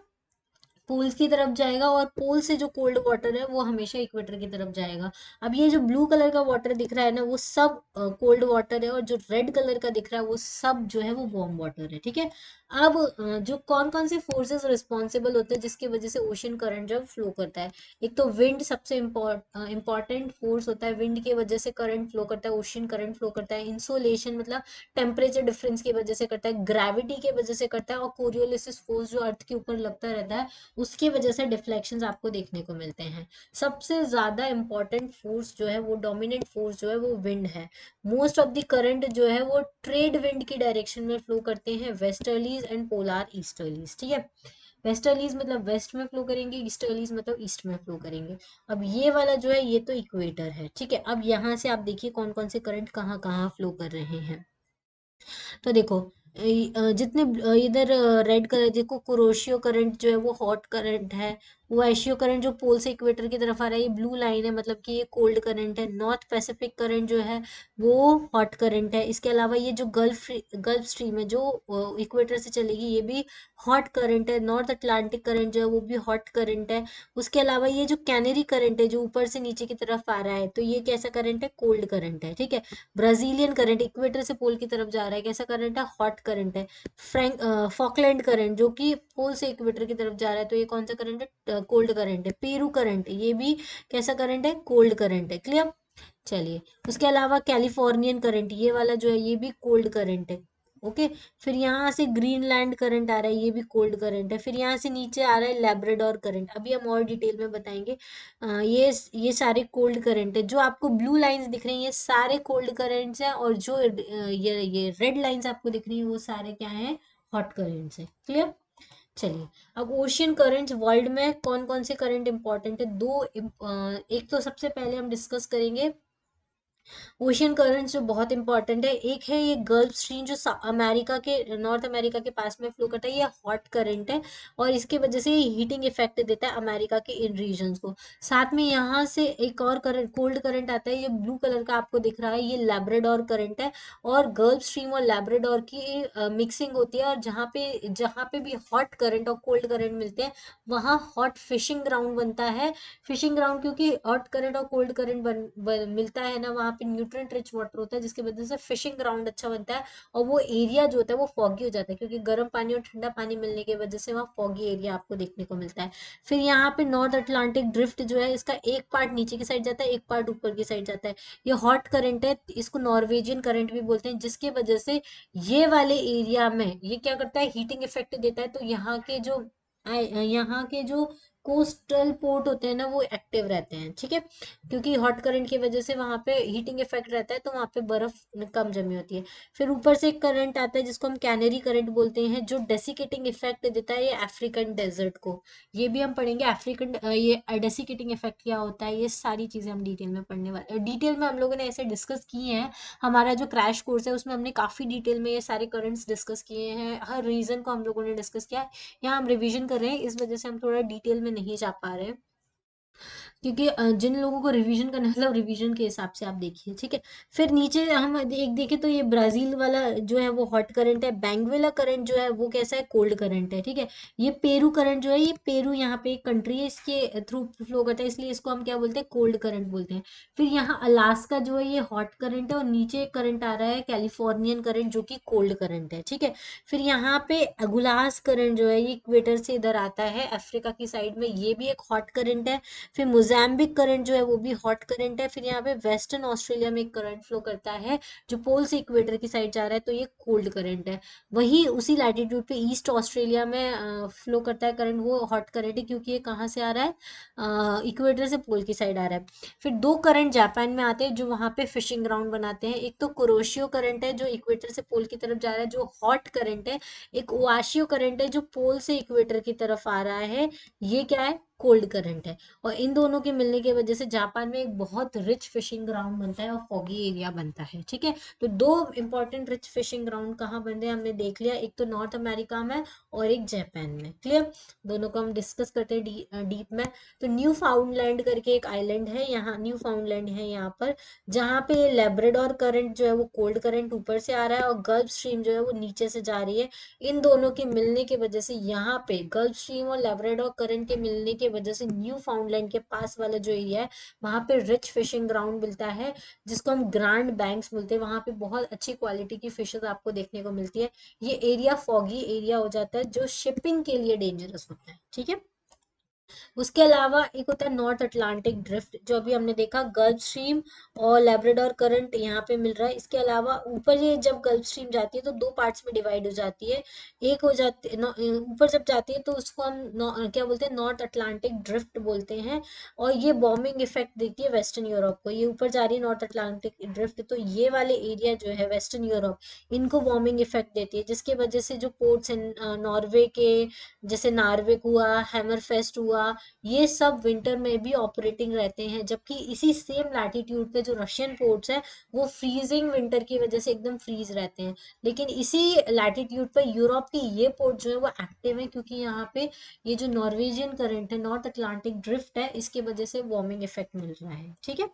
पोल्स की तरफ जाएगा, और पोल से जो कोल्ड वाटर है वो हमेशा इक्वेटर की तरफ जाएगा। अब ये जो ब्लू कलर का वाटर दिख रहा है ना, वो सब कोल्ड वाटर है, और जो रेड कलर का दिख रहा है वो सब जो है वो वार्म वाटर है, ठीक है। अब जो कौन कौन से फोर्सेस रिस्पॉन्सिबल होते हैं जिसकी वजह से ओशन करंट जब फ्लो करता है। एक तो विंड सबसे इम्पॉर्टेंट फोर्स होता है, विंड की वजह से करंट फ्लो करता है, ओशन करंट फ्लो करता है। इंसोलेशन मतलब टेम्परेचर डिफरेंस की वजह से करता है, ग्रेविटी की वजह से करता है, और कोरियोलिसिस फोर्स जो अर्थ के ऊपर लगता रहता है उसकी वजह से डिफ्लेक्शंस आपको देखने को मिलते हैं। सबसे ज्यादा इंपॉर्टेंट फोर्स जो है वो डोमिनेंट फोर्स जो है वो विंड है। मोस्ट ऑफ द करंट जो है वो ट्रेड विंड की डायरेक्शन में फ्लो करते हैं, वेस्टर्लीज एंड पोलार ईस्टर्लीज, ठीक है। वेस्टर्लीज मतलब वेस्ट में फ्लो करेंगे, ईस्टर्लीज मतलब ईस्ट में फ्लो करेंगे। अब ये वाला जो है ये तो इक्वेटर है, ठीक है। अब यहाँ से आप देखिए कौन कौन से करंट कहाँ कहाँ फ्लो कर रहे हैं। तो देखो, जितने इधर रेड कलर देखो, कुरोशियो करंट जो है वो हॉट करंट है। वैशियो करंट जो पोल से इक्वेटर की तरफ आ रहा है, ये ब्लू लाइन है, मतलब कि ये कोल्ड करंट है। नॉर्थ पैसिफिक करंट जो है वो हॉट करंट है। इसके अलावा ये जो गल्फ स्ट्रीम है जो इक्वेटर से चलेगी, ये भी हॉट करंट है। नॉर्थ अटलांटिक करंट जो है वो भी हॉट करंट है। उसके अलावा ये जो कैनरी करंट है जो ऊपर से नीचे की तरफ आ रहा है, तो ये कैसा करंट है, कोल्ड करंट है, ठीक है। ब्राजीलियन करंट इक्वेटर से पोल की तरफ जा रहा है, कैसा करंट है, हॉट करंट है। फॉकलैंड करंट जो कि पोल से इक्वेटर की तरफ जा रहा है, तो ये कौन सा करंट है, कोल्ड करंट है। पेरू करंट ये भी कैसा करंट है, कोल्ड करंट है, क्लियर। चलिए, उसके अलावा कैलिफोर्नियन करंट ये वाला जो है ये भी कोल्ड करंट है, ओके। फिर यहाँ से ग्रीनलैंड करंट आ रहा है, ये भी कोल्ड करंट है। फिर यहाँ से नीचे आ रहा है लेब्राडोर करंट, अभी हम और डिटेल में बताएंगे। ये सारे कोल्ड करंट है। जो आपको ब्लू लाइंस दिख रही हैं ये सारे कोल्ड करंट्स हैं, और जो ये रेड लाइंस आपको दिख रही हैं वो सारे क्या हैं, हॉट करंट्स हैं, क्लियर। चलिए, अब ओशियन करंट्स वर्ल्ड में कौन कौन से करंट इंपॉर्टेंट है, एक तो सबसे पहले हम डिस्कस करेंगे ओशियन करंट्स जो बहुत इंपॉर्टेंट है। एक है ये गल्फ स्ट्रीम जो अमेरिका के नॉर्थ अमेरिका के पास में फ्लो करता है, ये हॉट करंट है, और इसके वजह से ये हीटिंग इफेक्ट देता है अमेरिका के इन रीजन्स को। साथ में यहाँ से एक और करंट, कोल्ड करंट आता है, ये ब्लू कलर का आपको दिख रहा है, ये लैब्राडोर करंट है। और गल्फ स्ट्रीम और लैब्राडोर की मिक्सिंग होती है, और जहाँ पे भी हॉट करंट और कोल्ड करंट मिलते हैं वहाँ हॉट फिशिंग ग्राउंड बनता है। फिशिंग ग्राउंड क्योंकि हॉट करंट और कोल्ड करंट मिलता है ना, वहाँ पे न्यूट्रिएंट रिच वाटर होता है, जिसकी वजह से फिशिंग ग्राउंड अच्छा बनता है। और वो एरिया जो होता है वो फॉगी हो जाता है, क्योंकि गर्म पानी और ठंडा पानी मिलने की वजह से वहाँ फॉगी एरिया आपको देखने को मिलता है। फिर यहाँ पे नॉर्थ अटलांटिक ड्रिफ्ट जो है, इसका एक पार्ट नीचे की साइड जाता है, एक पार्ट ऊपर की साइड जाता है। ये हॉट करंट है, इसको नॉर्वेजियन करंट भी बोलते हैं, जिसकी वजह से ये वाले एरिया में ये क्या करता है, हीटिंग इफेक्ट देता है। तो यहाँ के जो कोस्टल पोर्ट होते हैं ना वो एक्टिव रहते हैं, ठीक है। क्योंकि हॉट करंट की वजह से वहां पे हीटिंग इफेक्ट रहता है, तो वहां पे बर्फ कम जमी होती है। फिर ऊपर से एक करंट आता है जिसको हम कैनरी करंट बोलते हैं, जो डेसिकेटिंग इफेक्ट देता है ये अफ्रीकन डेजर्ट को। ये भी हम पढ़ेंगे, ये डेसिकेटिंग इफेक्ट क्या होता है, ये सारी चीजें हम डिटेल में पढ़ने वाले, डिटेल में हम लोगों ने ऐसे डिस्कस किए हैं। हमारा जो क्रैश कोर्स है उसमें हमने काफी डिटेल में ये सारे करंट्स डिस्कस किए हैं, हर रीजन को हम लोगों ने डिस्कस किया है। यहाँ हम रिवीजन कर रहे हैं, इस वजह से हम थोड़ा डिटेल में नहीं जा पा रहे हैं, क्योंकि जिन लोगों को रिवीजन करना है, मतलब रिवीजन के हिसाब से आप देखिए, ठीक है। फिर नीचे हम एक देखें तो ये ब्राजील वाला जो है वो हॉट करंट है। बैंगवेला करंट जो है वो कैसा है, कोल्ड करंट है, ठीक है। ये पेरू करंट जो है, ये पेरू यहाँ पे एक कंट्री है, इसके थ्रू फ्लो करता है, इसलिए इसको हम क्या बोलते हैं, कोल्ड करंट बोलते हैं। फिर यहाँ अलास्का जो है ये हॉट करंट है, और नीचे एक करंट आ रहा है कैलिफोर्नियन करंट जो कि कोल्ड करंट है, ठीक है। फिर यहाँ पे अगुलास करंट जो है ये इक्वेटर से इधर आता है अफ्रीका की साइड में, ये भी एक हॉट करंट है। फिर मोजाम्बिक करंट जो है वो भी हॉट करंट है। फिर यहाँ पे वेस्टर्न ऑस्ट्रेलिया में एक करंट फ्लो करता है जो पोल से इक्वेटर की साइड जा रहा है, तो ये कोल्ड करंट है। वही उसी लैटिट्यूड पे ईस्ट ऑस्ट्रेलिया में फ्लो करता है करंट, वो हॉट करंट है, क्योंकि ये कहाँ से आ रहा है, इक्वेटर से पोल की साइड आ रहा है। फिर दो करंट जापान में आते हैं जो वहां पे फिशिंग ग्राउंड बनाते हैं। एक तो कुरोशियो करंट है जो इक्वेटर से पोल की तरफ जा रहा है, जो हॉट करंट है। एक ओआशियो करंट है जो पोल से इक्वेटर की तरफ आ रहा है, ये क्या है, कोल्ड करंट है। और इन दोनों के मिलने की वजह से जापान में एक बहुत रिच फिशिंग ग्राउंड बनता है और फॉगी एरिया बनता है। ठीक है, तो दो इंपॉर्टेंट रिच फिशिंग ग्राउंड कहाँ बन रहे हैं हमने देख लिया, एक तो नॉर्थ अमेरिका में और एक जापान में। क्लियर, दोनों को हम डिस्कस करते हैं डीप में। तो न्यू फाउंडलैंड करके एक आइलैंड है यहाँ, न्यू फाउंडलैंड है यहाँ पर, जहाँ पे लेब्राडोर करंट जो है वो कोल्ड करंट ऊपर से आ रहा है और गल्फ स्ट्रीम जो है वो नीचे से जा रही है। इन दोनों के मिलने की वजह से यहाँ पे गल्फ स्ट्रीम और लेब्राडोर करंट के मिलने की वजह से न्यू फाउंडलैंड के पास वाला जो एरिया है वहाँ पे रिच फिशिंग ग्राउंड मिलता है, जिसको हम ग्रैंड बैंक्स बोलते हैं। वहाँ पे बहुत अच्छी क्वालिटी की फिशेज आपको देखने को मिलती है। ये एरिया फॉगी एरिया हो जाता है जो शिपिंग के लिए डेंजरस होता है। ठीक है, उसके अलावा एक होता है नॉर्थ अटलांटिक ड्रिफ्ट, जो अभी हमने देखा गल्फ स्ट्रीम और लेब्राडोर करंट यहाँ पे मिल रहा है। इसके अलावा ऊपर ये जब गल्फ स्ट्रीम जाती है तो दो पार्ट्स में डिवाइड हो जाती है। एक हो जाती है ऊपर जब जाती है तो उसको हम क्या बोलते हैं, नॉर्थ अटलांटिक ड्रिफ्ट बोलते हैं। और ये वार्मिंग इफेक्ट देती है वेस्टर्न यूरोप को। ये ऊपर जा रही है नॉर्थ अटलांटिक ड्रिफ्ट, तो ये वाले एरिया जो है वेस्टर्न यूरोप, इनको वार्मिंग इफेक्ट देती है, जिसकी वजह से जो पोर्ट्स हैं नॉर्वे के, जैसे नार्विक हुआ, हैमरफेस्ट हुआ, ये सब विंटर में भी ऑपरेटिंग रहते हैं। जबकि इसी सेम लैटिट्यूड पे जो रशियन पोर्ट्स हैं वो फ्रीजिंग विंटर की वजह से एकदम फ्रीज रहते हैं। लेकिन इसी लैटिट्यूड पे यूरोप के ये पोर्ट जो है वो एक्टिव है, क्योंकि यहाँ पे ये जो नॉर्वेजियन करंट है, नॉर्थ अटलांटिक ड्रिफ्ट है, इसकी वजह से वार्मिंग इफेक्ट मिल रहा है। ठीक है,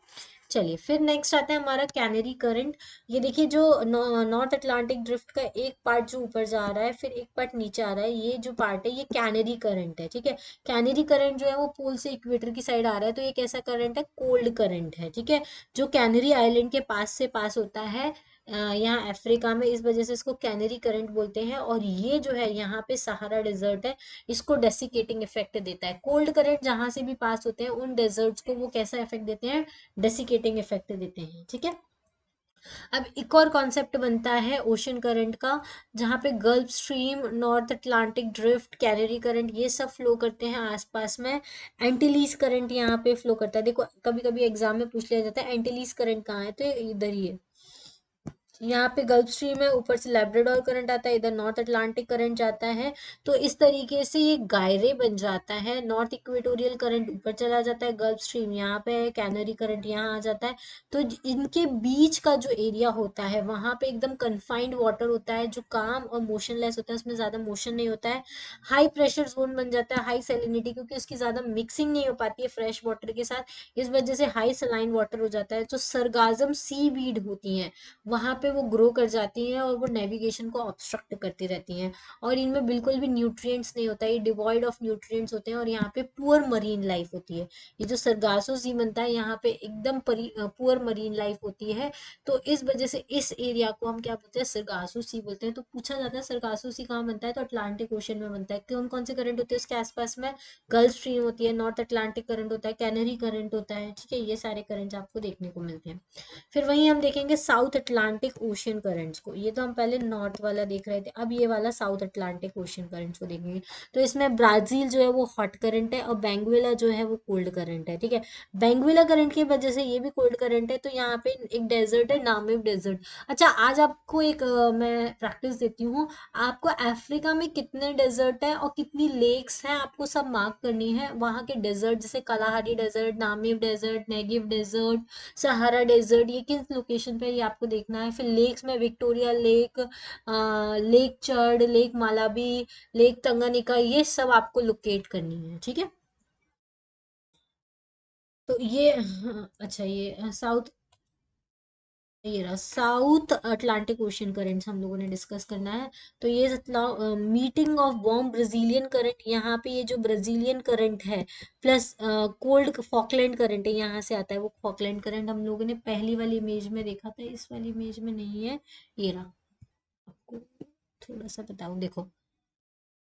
चलिए फिर नेक्स्ट आता है हमारा कैनरी करंट। ये देखिए, जो नॉर्थ अटलांटिक ड्रिफ्ट का एक पार्ट जो ऊपर जा रहा है फिर एक पार्ट नीचे आ रहा है, ये जो पार्ट है ये कैनरी करंट है। ठीक है, कैनरी करंट जो है वो पोल से इक्वेटर की साइड आ रहा है, तो ये कैसा करंट है, कोल्ड करंट है। ठीक है, जो कैनरी आइलैंड के पास से पास होता है यहाँ अफ्रीका में, इस वजह से इसको कैनरी करंट बोलते हैं। और ये जो है यहाँ पे सहारा डेजर्ट है, इसको डेसिकेटिंग इफेक्ट देता है। कोल्ड करंट जहां से भी पास होते हैं उन डेजर्ट्स को वो कैसा इफेक्ट देते हैं, डेसिकेटिंग इफेक्ट देते हैं। ठीक है, अब एक और कॉन्सेप्ट बनता है ओशन करंट का, जहाँ पे gulf stream, north Atlantic drift, canary current ये सब फ्लो करते हैं आसपास में। एंटिलीज करंट यहाँ पे फ्लो करता है। देखो कभी कभी एग्जाम में पूछ लिया जाता है एंटिलीज करंट कहाँ है, तो ये इधर ही है। यहाँ पे गल्फ स्ट्रीम है, ऊपर से लैब्राडोर करंट आता है, इधर नॉर्थ अटलांटिक करंट जाता है। तो इस तरीके से ये गायरे बन जाता है। नॉर्थ इक्वेटोरियल करंट ऊपर चला जाता है, गल्फ स्ट्रीम यहाँ पे है, कैनरी करंट यहाँ आ जाता है। तो इनके बीच का जो एरिया होता है वहां पे एकदम कन्फाइंड वाटर होता है, जो काम और मोशनलेस होता है, उसमें ज्यादा मोशन नहीं होता है। हाई प्रेशर जोन बन जाता है, हाई सैलिनिटी, क्योंकि उसकी ज्यादा मिक्सिंग नहीं हो पाती है फ्रेश वाटर के साथ, इस वजह से हाई सलाइन वाटर हो जाता है। जो सरगाजम सी वीड होती है वहां पे वो ग्रो कर जाती हैं और वो नेविगेशन को ऑब्स्ट्रक्ट करती रहती हैं। और इनमें बिल्कुल भी न्यूट्रिएंट्स नहीं होता है, ये डिवॉइड ऑफ न्यूट्रिएंट्स होते हैं। और यहाँ पे पुअर मरीन लाइफ होती है। ये जो सरगासो सी बनता है यहाँ पे एकदम पुअर मरीन लाइफ होती है। तो इस वजह से इस एरिया को हम क्या बोलते हैं, सरगासो सी बोलते हैं। तो पूछा जाता है सरगासो सी कहाँ बनता है, तो अटलांटिक ओशन में बनता है। कौन कौन से करंट होते हैं उसके आसपास में, गल्फ स्ट्रीम होती है, नॉर्थ अटलांटिक करंट होता है, कैनरी करंट होता है। ठीक है, ये सारे करंट आपको देखने को मिलते हैं। फिर वहीं हम देखेंगे साउथ अटलांटिक ओशियन करंट्स को। ये तो हम पहले नॉर्थ वाला देख रहे थे, अब ये वाला साउथ अटलांटिक ओशियन करंट्स को देखेंगे। तो इसमें ब्राजील जो है वो हॉट करंट है और बेंगुएला जो है वो कोल्ड करंट है। ठीक है, बेंगुएला करंट की वजह से ये भी कोल्ड करंट है। तो यहाँ पे एक डेजर्ट है, नामीब डेजर्ट। अच्छा, आज आपको एक मैं प्रैक्टिस देती हूँ। आपको अफ्रीका में कितने डेजर्ट है और कितनी लेक्स हैं आपको सब मार्क करनी है। वहाँ के डेजर्ट जैसे Kalahari desert, Namib desert, Negev desert, Sahara desert, ये किस लोकेशन पे ये आपको देखना है। फिर लेक्स में Victoria lake, lake Chad, lake Malawi, lake Tanganyika, ये सब आपको लोकेट करनी है। ठीक है, तो ये अच्छा, ये साउथ, ये रहा साउथ अटलांटिक ओशियन करंट्स हम लोगों ने डिस्कस करना है। तो ये meeting of warm Brazilian current, यहाँ पे ये जो ब्राजीलियन करंट है प्लस कोल्ड फॉकलैंड करंट है, यहाँ से आता है वो फॉकलैंड करंट। हम लोगों ने पहली वाली इमेज में देखा था, इस वाली इमेज में नहीं है। ये रहा, आपको थोड़ा सा बताऊं, देखो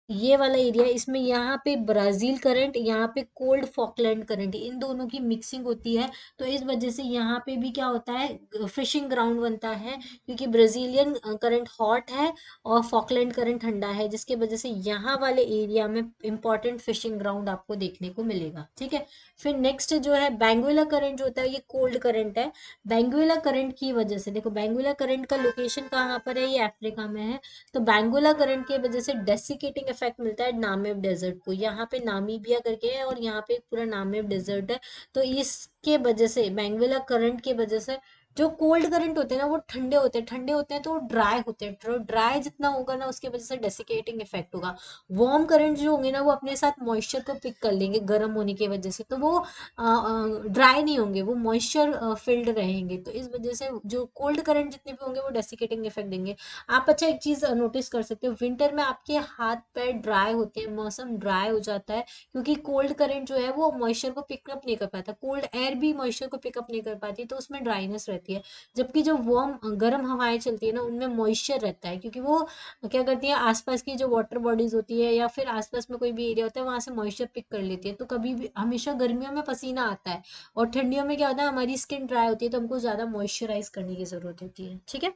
ये वाला एरिया, इसमें यहाँ पे ब्राजील करंट, यहाँ पे कोल्ड फॉकलैंड करंट, इन दोनों की मिक्सिंग होती है। तो इस वजह से यहाँ पे भी क्या होता है, फिशिंग ग्राउंड बनता है, क्योंकि ब्राजीलियन करंट हॉट है और फॉकलैंड करंट ठंडा है, जिसके वजह से यहाँ वाले एरिया में इंपॉर्टेंट फिशिंग ग्राउंड आपको देखने को मिलेगा। ठीक है, फिर नेक्स्ट जो है बेंगुएला करंट जो होता है, ये कोल्ड करंट है। बेंगुएला करंट की वजह से, देखो बेंगुएला करंट का लोकेशन कहाँ पर है, ये अफ्रीका में है। तो बेंगुएला करंट की वजह से डेसिकेटिंग इफेक्ट मिलता है नामेब डेजर्ट को। यहाँ पे नामीबिया करके है और यहाँ पे एक पूरा नामेब डेजर्ट है। तो इसके वजह से बेंगुएला करंट के वजह से जो कोल्ड करंट होते हैं ना वो ठंडे होते हैं तो ड्राई होते हैं। तो ड्राई जितना होगा ना उसकी वजह से डेसिकेटिंग इफेक्ट होगा। वार्म करंट जो होंगे ना वो अपने साथ मॉइस्चर को पिक कर लेंगे गर्म होने की वजह से, तो वो ड्राई नहीं होंगे, वो मॉइस्चर फिल्ड रहेंगे। तो इस वजह से जो कोल्ड करंट जितने भी होंगे वो डेसिकेटिंग इफेक्ट देंगे। आप अच्छा एक चीज नोटिस कर सकते हो, विंटर में आपके हाथ पैर ड्राई होते हैं, मौसम ड्राई हो जाता है, क्योंकि कोल्ड करंट जो है वो मॉइस्चर को पिकअप नहीं कर पाता, कोल्ड एयर भी मॉइस्चर को पिकअप नहीं कर पाती, तो उसमें ड्राइनेस रहती है। जबकि जो वार्म गर्म हवाएं चलती है ना उनमें मॉइस्चर रहता है, क्योंकि वो क्या करती है आसपास की जो वाटर बॉडीज होती है या फिर आसपास में कोई भी एरिया होता है वहां से मॉइस्चर पिक कर लेती है। तो कभी भी हमेशा गर्मियों में पसीना आता है और ठंडियों में क्या होता है हमारी स्किन ड्राई होती है, तो हमको ज्यादा मॉइस्चराइज करने की जरूरत होती है। ठीक है,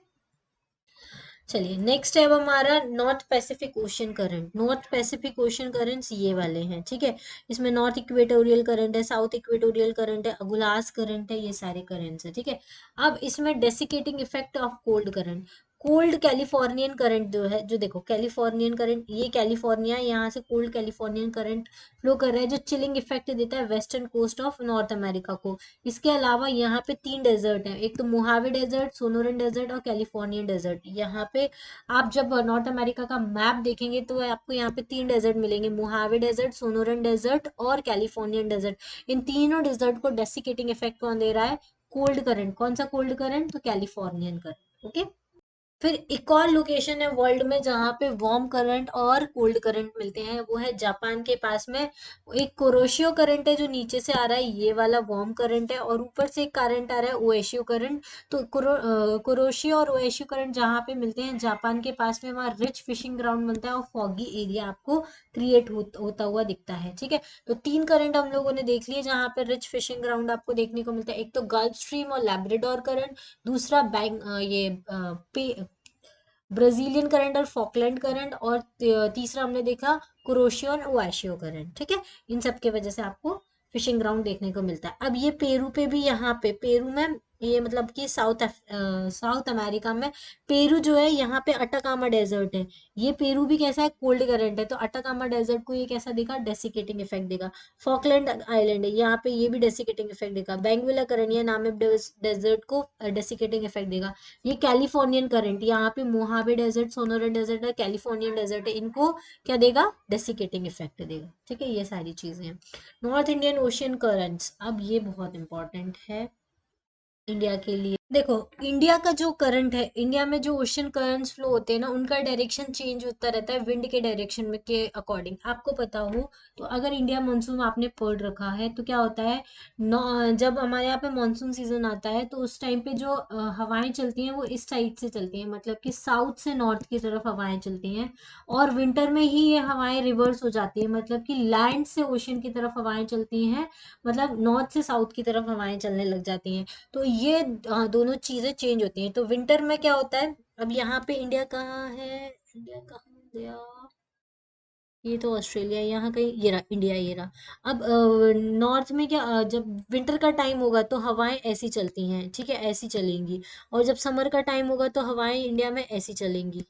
चलिए नेक्स्ट है अब हमारा north Pacific ocean current. North Pacific ocean currents ये वाले हैं, ठीक है। इसमें नॉर्थ इक्वेटोरियल करंट है, साउथ इक्वेटोरियल करंट है, अगुलास करंट है, ये सारे करंट्स है, ठीक है। अब इसमें desiccating effect of cold current. Cold Californian current जो है, जो देखो कैलिफोर्नियन करंट, ये कैलिफोर्निया, यहाँ से कोल्ड कैलिफोर्नियन करंट फ्लो कर रहा है जो चिलिंग इफेक्ट देता है western coast of North America को। इसके अलावा यहाँ पे 3 डेजर्ट है, एक तो मोहावे डेजर्ट, सोनोरन डेजर्ट और कैलिफोर्नियन डेजर्ट। यहाँ पे आप जब नॉर्थ अमेरिका का मैप देखेंगे तो आपको यहाँ पे 3 डेजर्ट मिलेंगे, मोहावे डेजर्ट, सोनोरन डेजर्ट और कैलिफोर्नियन डेजर्ट। इन तीनों डेजर्ट को डेसिकेटिंग इफेक्ट कौन दे रहा है? Cold current. कौन सा कोल्ड करंट? तो कैलिफोर्नियन करंट। ओके, फिर एक और लोकेशन है वर्ल्ड में जहाँ पे वार्म करंट और कोल्ड करंट मिलते हैं, वो है जापान के पास में। एक कुरोशियो करंट है जो नीचे से आ रहा है, ये वाला वार्म करंट है, और ऊपर से एक करंट आ रहा है ओएशियो करंट। तो कुरोशियो और ओएशियो करंट जहाँ पे मिलते हैं जापान के पास में, वहाँ रिच फिशिंग ग्राउंड मिलता है और फॉगी एरिया आपको क्रिएट होता हुआ दिखता है, ठीक है। तो 3 करंट हम लोगों ने देख लिए जहाँ पे रिच फिशिंग ग्राउंड आपको देखने को मिलता है, एक तो गल्फ स्ट्रीम और लैब्राडोर करंट, दूसरा ब्राजीलियन करंट और फॉकलैंड करंट, और तीसरा हमने देखा कुरोशियो और ओएशियो करंट, ठीक है। इन सब के वजह से आपको फिशिंग ग्राउंड देखने को मिलता है। अब ये पेरू पे भी, यहाँ पे पेरू में, ये मतलब कि साउथ अमेरिका में पेरू जो है यहाँ पे अटाकामा डेजर्ट है। ये पेरू भी कैसा है? कोल्ड करंट है, तो अटाकामा डेजर्ट को ये कैसा देगा? डेसिकेटिंग इफेक्ट देगा। फॉकलैंड आइलैंड है, यहाँ पे ये भी डेसिकेटिंग इफेक्ट देगा। बेंगुएला करंट या नामिब डेजर्ट को डेसिकेटिंग इफेक्ट देगा। ये कैलिफोर्नियन करंट, यहाँ पे मोहावे डेजर्ट, सोनोरन डेजर्ट है, कैलिफोर्नियन डेजर्ट है, इनको क्या देगा? डेसिकेटिंग इफेक्ट देगा, ठीक है। ये सारी चीजें हैं। नॉर्थ इंडियन ओशियन करंट्स, अब ये बहुत इंपॉर्टेंट है इंडिया के लिए। देखो, इंडिया का जो करंट है, इंडिया में जो ओशन करंट्स फ्लो होते हैं ना उनका डायरेक्शन चेंज होता रहता है विंड के डायरेक्शन में के अकॉर्डिंग। आपको पता हो तो, अगर इंडिया मानसून आपने पढ़ रखा है तो क्या होता है, जब हमारे यहाँ पे मानसून सीजन आता है तो उस टाइम पे जो हवाएं चलती हैं वो इस साइड से चलती हैं, मतलब कि साउथ से नॉर्थ की तरफ हवाएं चलती हैं। और विंटर में ही ये हवाएं रिवर्स हो जाती है, मतलब कि लैंड से ओशन की तरफ हवाएं चलती हैं, मतलब नॉर्थ से साउथ की तरफ हवाएं चलने लग जाती हैं। तो ये दोनों चीजें चेंज होती हैं। तो विंटर में क्या होता है, अब यहाँ पे इंडिया कहाँ है, इंडिया कहाँ गया, ये तो ऑस्ट्रेलिया है, यहाँ कहीं ये रहा इंडिया, ये रहा। अब नॉर्थ में क्या, जब विंटर का टाइम होगा तो हवाएं ऐसी चलती हैं, ठीक है, ऐसी चलेंगी। और जब समर का टाइम होगा तो हवाएं इंडिया में ऐसी चलेंगी,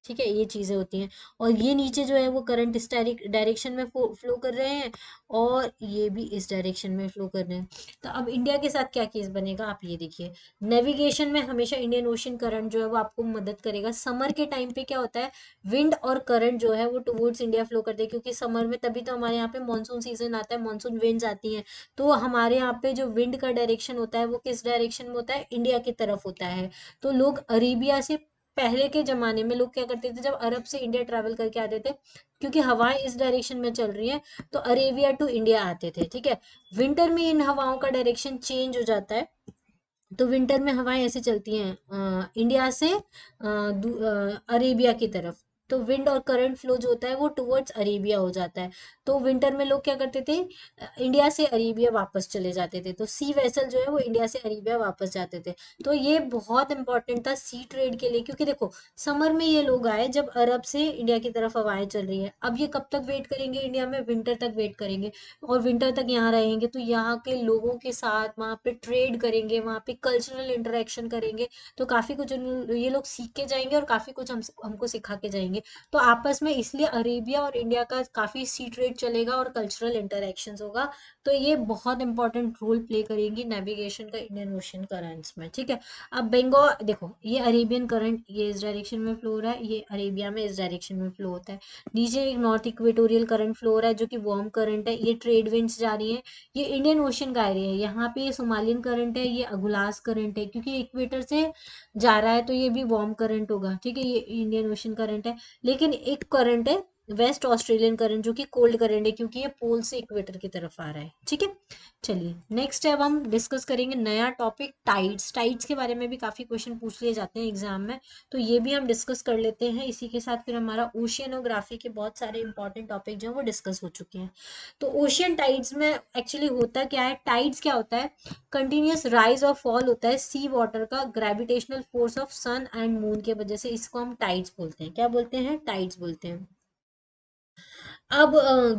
ठीक है। ये चीजें होती हैं। और ये नीचे जो है वो करंट इस डायरेक्शन में फ्लो कर रहे हैं, और ये भी इस डायरेक्शन में फ्लो कर रहे हैं। तो अब इंडिया के साथ क्या केस बनेगा, आप ये देखिए। नेविगेशन में हमेशा इंडियन ओशन करंट जो है वो आपको मदद करेगा। समर के टाइम पे क्या होता है, विंड और करंट जो है वो टुवर्ड्स इंडिया फ्लो करते हैं, क्योंकि समर में तभी तो हमारे यहाँ पे मानसून सीजन आता है, मानसून विंड्स आती हैं। तो हमारे यहाँ पे जो विंड का डायरेक्शन होता है वो किस डायरेक्शन में होता है? इंडिया की तरफ होता है। तो लोग अरेबिया से, पहले के जमाने में लोग क्या करते थे, जब अरब से इंडिया ट्रैवल करके आते थे, क्योंकि हवाएं इस डायरेक्शन में चल रही हैं, तो अरेबिया टू इंडिया आते थे, ठीक है। विंटर में इन हवाओं का डायरेक्शन चेंज हो जाता है, तो विंटर में हवाएं ऐसे चलती हैं इंडिया से अरेबिया की तरफ। तो विंड और करंट फ्लो जो होता है वो टुवर्ड्स अरेबिया हो जाता है। तो विंटर में लोग क्या करते थे, इंडिया से अरेबिया वापस चले जाते थे, तो सी वेसल जो है वो इंडिया से अरेबिया वापस जाते थे। तो ये बहुत इंपॉर्टेंट था सी ट्रेड के लिए, क्योंकि देखो समर में ये लोग आए जब अरब से इंडिया की तरफ हवाएं चल रही है, अब ये कब तक वेट करेंगे इंडिया में? विंटर तक वेट करेंगे, और विंटर तक यहाँ रहेंगे, तो यहाँ के लोगों के साथ वहाँ पे ट्रेड करेंगे, वहाँ पे कल्चरल इंटरेक्शन करेंगे। तो काफी कुछ ये लोग सीख के जाएंगे और काफी कुछ हमको सिखा के जाएंगे। तो आपस में इसलिए अरेबिया और इंडिया का काफी सी ट्रेड चलेगा और कल्चरल इंटरेक्शंस होगा। तो ये बहुत इंपॉर्टेंट रोल प्ले करेंगी नेविगेशन का इंडियन ओशन करंट्स में, ठीक है। अब बंगाल देखो, ये अरेबियन करंट ये इस डायरेक्शन में फ्लो हो रहा है, ये अरेबिया में इस डायरेक्शन में फ्लो होता है। नीचे एक नॉर्थ इक्वेटोरियल करंट फ्लो हो रहा है जो कि वार्म करंट है, ये ट्रेड विंड्स जा रही है। ये इंडियन ओशन का एरिया है, यहाँ पे ये सोमालियन करंट है, ये अगुलास करंट है, क्योंकि इक्वेटर से जा रहा है तो ये भी वार्म करंट होगा, ठीक है। ये इंडियन ओशन करंट है। लेकिन एक करंट है वेस्ट ऑस्ट्रेलियन करंट जो कि कोल्ड करंट है, क्योंकि ये पोल से इक्वेटर की तरफ आ रहा है, ठीक है। चलिए नेक्स्ट अब हम डिस्कस करेंगे नया टॉपिक टाइड्स। टाइड्स के बारे में भी काफी क्वेश्चन पूछ लिए जाते हैं एग्जाम में, तो ये भी हम डिस्कस कर लेते हैं। इसी के साथ फिर हमारा ओशियनोग्राफी के बहुत सारे इंपॉर्टेंट टॉपिक जो है वो डिस्कस हो चुके हैं। तो ओशियन टाइड्स में एक्चुअली होता क्या है, टाइड्स क्या होता है, कंटिन्यूअस राइज और फॉल होता है सी वाटर का gravitational force of sun and moon के वजह से। इसको हम टाइड्स बोलते हैं, क्या बोलते हैं, टाइड्स बोलते हैं। अब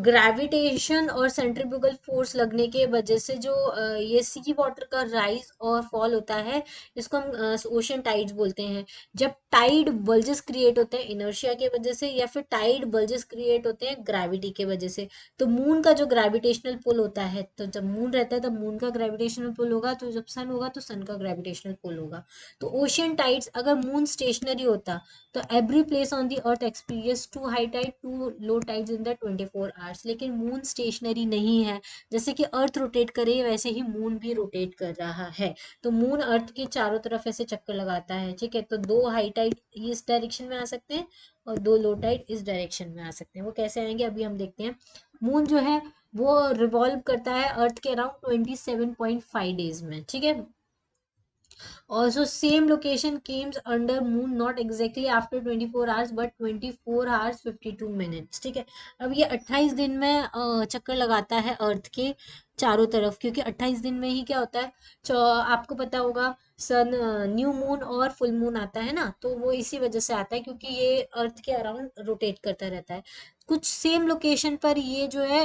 ग्रेविटेशन और सेंट्रीफ्यूगल फोर्स लगने के वजह से जो ये सी वाटर का राइज और फॉल होता है, इसको हम ओशन टाइड्स बोलते हैं। जब टाइड बल्जेस क्रिएट होते हैं इनर्शिया के वजह से, या फिर टाइड बल्जेस क्रिएट होते हैं ग्रेविटी के वजह से। तो मून का जो ग्रेविटेशनल पुल होता है, तो जब मून रहता है तब मून का ग्रेविटेशनल पुल होगा, तो जब सन होगा तो सन का ग्रेविटेशनल पुल होगा। तो ओशियन टाइड्स, अगर मून स्टेशनरी होता तो every place on the earth experience two high tide two low tides in the 24 hours. लेकिन मून स्टेशनरी नहीं है, जैसे कि अर्थ रोटेट करे वैसे ही मून भी रोटेट कर रहा है। तो मून अर्थ के चारों तरफ ऐसे चक्कर लगाता है, ठीक है। तो दो हाई टाइड इस डायरेक्शन में आ सकते हैं और दो लो टाइड इस डायरेक्शन में आ सकते हैं। वो कैसे आएंगे अभी हम देखते हैं। मून जो है वो रिवॉल्व करता है अर्थ के अराउंड 27.5 डेज में, ठीक है। Also, same location comes under moon not exactly after 24 hours but 24 hours 52 minutes, ठीक है। अब ये 28 दिन में चक्कर लगाता है अर्थ के चारों तरफ, क्योंकि 28 दिन में ही क्या होता है, आपको पता होगा सन, न्यू मून और फुल मून आता है ना, तो वो इसी वजह से आता है क्योंकि ये अर्थ के अराउंड रोटेट करता रहता है। कुछ सेम लोकेशन पर ये जो है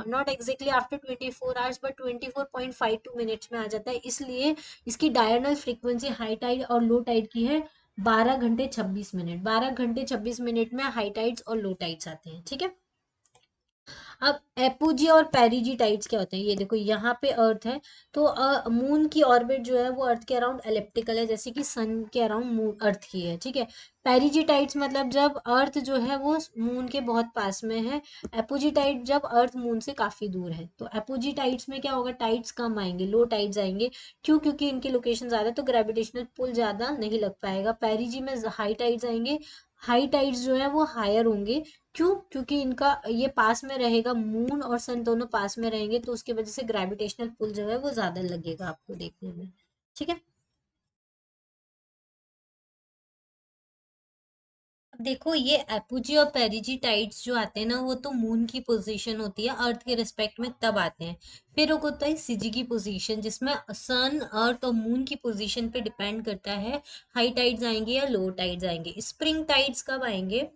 not exactly after 24 hours but 24.52 minutes में आ जाता है, इसलिए इसकी डायरनल फ्रीक्वेंसी हाई टाइड और लो टाइड की है 12 घंटे 26 मिनट। 12 घंटे 26 मिनट में हाई टाइड्स और लो टाइड्स आते हैं, ठीक है। अब एपोजी और पेरिजी टाइड्स क्या होते हैं, ये देखो यहाँ पे अर्थ है, तो मून की ऑर्बिट जो है वो अर्थ के अराउंड एलिप्टिकल है, जैसे कि सन के अराउंड मून अर्थ की है, ठीक है। पेरिजी टाइड्स मतलब जब अर्थ जो है वो मून के बहुत पास में है। एपोजी टाइड जब अर्थ मून से काफी दूर है। तो एपोजी टाइड्स में क्या होगा, टाइड्स कम आएंगे, लो टाइड्स आएंगे। क्यों, क्योंकि इनकी लोकेशन ज्यादा है तो ग्रेविटेशनल पुल ज्यादा नहीं लग पाएगा। पेरिजी में हाई टाइड्स आएंगे, हाई टाइड्स जो है वो हायर होंगे। क्यों, क्योंकि इनका ये पास में रहेगा, मून और सन दोनों पास में रहेंगे, तो उसकी वजह से ग्रेविटेशनल पुल जो है वो ज्यादा लगेगा आपको देखने में, ठीक है। अब देखो, ये एपोजी और पेरिजी टाइड्स जो आते हैं ना, वो तो मून की पोजीशन होती है अर्थ के रिस्पेक्ट में तब आते हैं। फिर एक होता है सीजी की पोजीशन, जिसमें सन अर्थ और मून की पोजीशन पे डिपेंड करता है हाई टाइड्स आएंगे या लो टाइड्स आएंगे। स्प्रिंग टाइड्स कब आएंगे,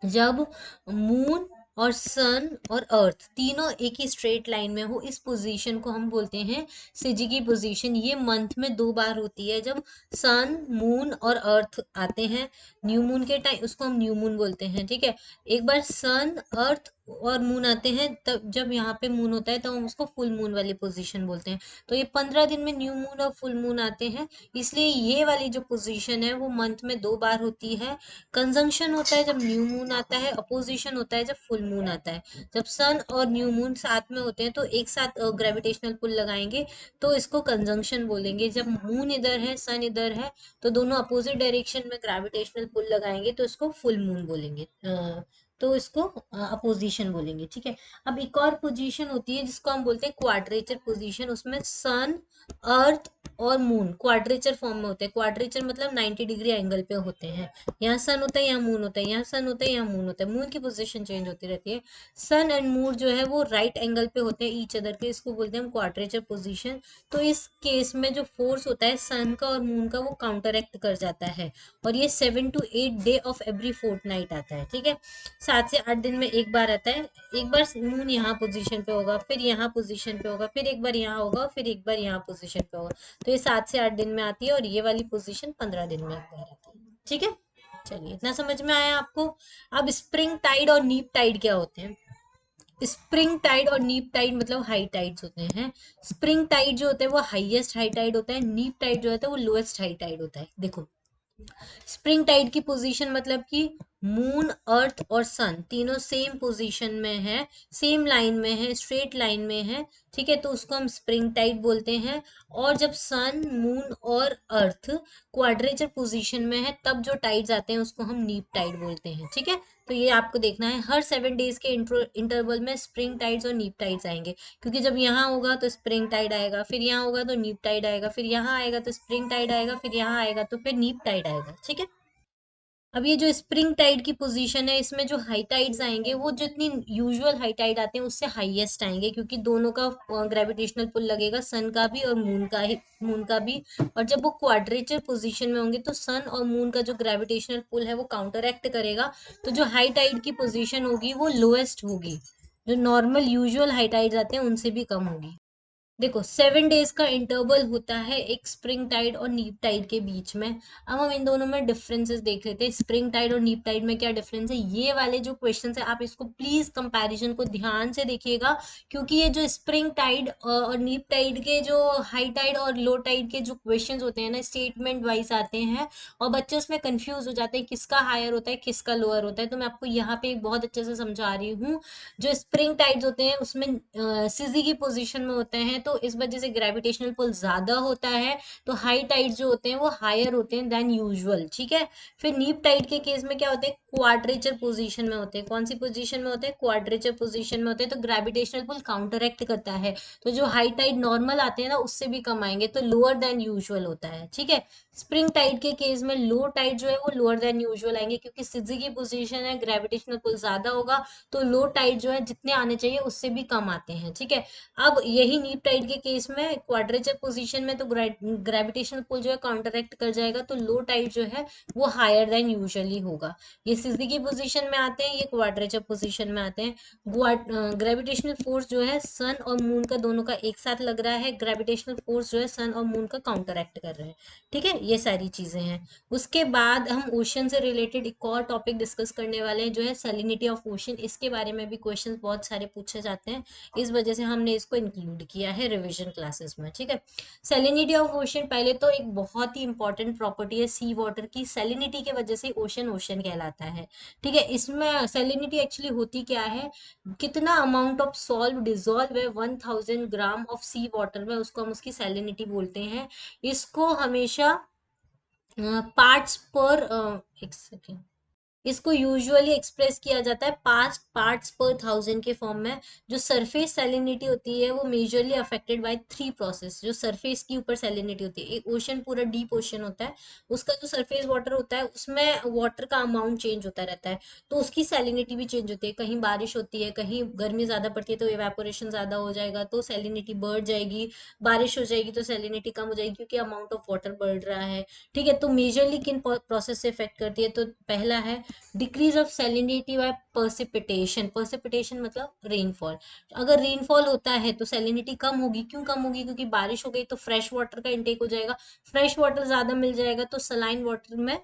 जब मून और सन और अर्थ तीनों एक ही स्ट्रेट लाइन में हो। इस पोजीशन को हम बोलते हैं सिजी की पोजीशन। ये मंथ में 2 बार होती है, जब सन मून और अर्थ आते हैं न्यू मून के टाइम, उसको हम न्यू मून बोलते हैं, ठीक है। एक बार सन अर्थ और मून आते हैं, तब जब यहाँ पे मून होता है तो हम उसको फुल मून वाली पोजीशन बोलते हैं। तो ये 15 दिन में न्यू मून और फुल मून आते हैं, इसलिए ये वाली जो पोजीशन है वो मंथ में 2 बार होती है। कंजंक्शन होता है जब न्यू मून आता है, अपोजिशन होता है जब फुल मून आता है। जब सन और न्यू मून साथ में होते हैं तो एक साथ ग्रेविटेशनल पुल लगाएंगे, तो इसको कंजंक्शन बोलेंगे। जब मून इधर है सन इधर है, तो दोनों अपोजिट डायरेक्शन में ग्रेविटेशनल पुल लगाएंगे, तो इसको फुल मून बोलेंगे, तो इसको अपोजिशन बोलेंगे, ठीक है। अब एक और पोजीशन होती है जिसको हम बोलते हैं क्वाड्रेचर पोजीशन। उसमें सन, अर्थ और मून क्वाड्रेचर फॉर्म में होते हैं। क्वाड्रेचर मतलब 90 डिग्री एंगल पे होते हैं। यहाँ सन होता है, यहाँ मून होता है, यहाँ सन होता है, यहाँ मून होता है। मून की पोजीशन चेंज होती रहती है। सन एंड मून जो है वो राइट एंगल पे होते हैं ईच अदर के, इसको बोलते हैं हम क्वाड्रेचर पोजीशन। तो इस केस में जो फोर्स होता है सन का और मून का, वो काउंटर एक्ट कर जाता है, और ये 7 to 8 day of every fort night आता है, ठीक है। 7 से 8 दिन में एक बार आता है। एक बार मून यहाँ पोजीशन पे होगा, फिर यहाँ पोजीशन पे होगा, फिर एक बार यहाँ होगा, फिर एक बार यहाँ पोजीशन पे होगा। तो ये 7 से 8 दिन में आती है, और ये वाली पोजीशन 15 दिन में एक बार आती है, ठीक है। चलिए, इतना समझ में आया आपको। अब स्प्रिंग टाइड और नीप टाइड क्या होते हैं? स्प्रिंग टाइड और नीप टाइड मतलब हाई टाइड्स होते हैं। स्प्रिंग टाइड जो होता है वो हाईएस्ट हाई टाइड होता है, नीप टाइड जो होता है वो लोएस्ट हाई टाइड होता है। देखो, स्प्रिंग टाइड की पोजीशन मतलब कि मून, अर्थ और सन तीनों सेम पोजीशन में है, सेम लाइन में है, स्ट्रेट लाइन में है, ठीक है, तो उसको हम स्प्रिंग टाइड बोलते हैं। और जब सन, मून और अर्थ क्वाड्रेचर पोजीशन में है तब जो टाइड्स आते हैं उसको हम नीप टाइड बोलते हैं, ठीक है। तो ये आपको देखना है, हर 7 डेज के इंटरवल में स्प्रिंग टाइड्स और नीप टाइड्स आएंगे, क्योंकि जब यहाँ होगा तो स्प्रिंग टाइड आएगा, फिर यहाँ होगा तो नीप टाइड आएगा, फिर यहाँ आएगा तो स्प्रिंग टाइड आएगा, फिर यहाँ आएगा तो फिर नीप टाइड आएगा, ठीक है। अब ये जो स्प्रिंग टाइड की पोजीशन है, इसमें जो हाई टाइड्स आएंगे वो जितनी यूजुअल हाई टाइड आते हैं उससे हाईएस्ट आएंगे, क्योंकि दोनों का ग्रेविटेशनल पुल लगेगा, सन का भी और मून का भी। और जब वो क्वाड्रेचर पोजीशन में होंगे तो सन और मून का जो ग्रेविटेशनल पुल है वो काउंटर एक्ट करेगा, तो जो हाई टाइड की पोजीशन होगी वो लोएस्ट होगी, जो नॉर्मल यूजुअल हाई टाइड्स आते हैं उनसे भी कम होगी। देखो, 7 डेज का इंटरवल होता है एक स्प्रिंग टाइड और नीप टाइड के बीच में। अब हम इन दोनों में डिफरेंसेस देख लेते हैं, स्प्रिंग टाइड और नीप टाइड में क्या डिफरेंस है। ये वाले जो क्वेश्चंस है आप इसको प्लीज कंपैरिजन को ध्यान से देखिएगा, क्योंकि ये जो स्प्रिंग टाइड और नीप टाइड के जो हाई टाइड और लो टाइड के जो क्वेश्चंस होते हैं ना, स्टेटमेंट वाइज आते हैं और बच्चे उसमें कंफ्यूज हो जाते हैं किसका हायर होता है किसका लोअर होता है। तो मैं आपको यहाँ पे बहुत अच्छे से समझा रही हूँ। जो स्प्रिंग टाइड्स होते हैं उसमें सीजी की पोजीशन में होते हैं, तो इस वजह से ग्रेविटेशनल पुल ज्यादा होता है, तो हाई टाइड्स जो होते हैं वो हायर होते हैं देन यूजुअल, ठीक है। फिर नीप टाइड के केस में क्या होते हैं, क्वाड्रेचर पोजीशन में होते हैं। कौन सी पोजीशन में होते हैं, क्वाड्रेचर पोजीशन में होते हैं, तो ग्रेविटेशनल पुल काउंटरएक्ट करता है, तो जो हाई टाइड नॉर्मल आते हैं ना उससे भी कम आएंगे, तो लोअर देन यूजुअल होता है, ठीक है। स्प्रिंग टाइड के केस में लो टाइड जो है वो लोअर देन यूजुअल आएंगे, क्योंकि सीजी की पोजीशन है, ग्रेविटेशनल पुल ज्यादा होगा, तो लो टाइड जो है जितने आने चाहिए उससे भी कम आते हैं, ठीक है। अब यही नीप टाइड के केस में क्वाड्रेचर पोजीशन में तो ग्रेविटेशनल पुल जो है काउंटरएक्ट कर जाएगा, तो लो टाइड जो है वो हायर देन यूजुअली होगा। ये सीधी की पोजीशन में आते हैं, ये क्वाड्रेचर पोजीशन में आते हैं। ग्रेविटेशनल फोर्स जो है सन और मून का दोनों का एक साथ लग रहा है, ग्रेविटेशनल फोर्स जो है सन और मून का काउंटरएक्ट कर रहे हैं, ठीक है। ये सारी चीजें हैं। उसके बाद हम ओशन से रिलेटेड एक और टॉपिक डिस्कस करने वाले हैं, जो है सैलिनिटी ऑफ ओशन। इसके बारे में भी क्वेश्चंस बहुत सारे पूछे जाते हैं, इस वजह से हमने इसको इंक्लूड किया है रिवीजन क्लासेस में, ठीक है। सैलिनिटी ऑफ ओशन, पहले तो एक बहुत ही इंपॉर्टेंट प्रॉपर्टी है सी वाटर की, सैलिनिटी की वजह से ओशन ओशन कहलाता है, ठीक है। इसमें सैलिनिटी एक्चुअली होती क्या है, कितना अमाउंट ऑफ सॉल्व डिजोल्व है 1000 ग्राम ऑफ सी वाटर में, उसको हम उसकी सैलिनिटी बोलते हैं। इसको हमेशा पार्ट्स पर, एक सेकेंड, इसको यूजुअली एक्सप्रेस किया जाता है पास्ट पार्ट्स पर थाउजेंड के फॉर्म में। जो सरफेस सैलिनिटी होती है वो मेजरली अफेक्टेड बाय 3 प्रोसेस। जो सरफेस की ऊपर सैलिनिटी होती है, एक ओशन पूरा डीप ओशन होता है, उसका जो सरफेस वाटर होता है उसमें वाटर का अमाउंट चेंज होता रहता है, तो उसकी सैलिनिटी भी चेंज होती है। कहीं बारिश होती है, कहीं गर्मी ज्यादा पड़ती है तो इवेपोरेशन ज्यादा हो जाएगा तो सैलिनिटी बढ़ जाएगी, बारिश हो जाएगी तो सैलिनिटी कम हो जाएगी, क्योंकि अमाउंट ऑफ वाटर बढ़ रहा है, ठीक है। तो मेजरली किन प्रोसेस से इफेक्ट करती है, तो पहला है decrease of salinity by precipitation. Precipitation मतलब रेनफॉल। अगर रेनफॉल होता है तो सैलिनिटी कम होगी, क्यों कम होगी, क्योंकि बारिश हो गई तो फ्रेश वाटर का इंटेक हो जाएगा, फ्रेश वाटर ज्यादा मिल जाएगा तो सलाइन वाटर में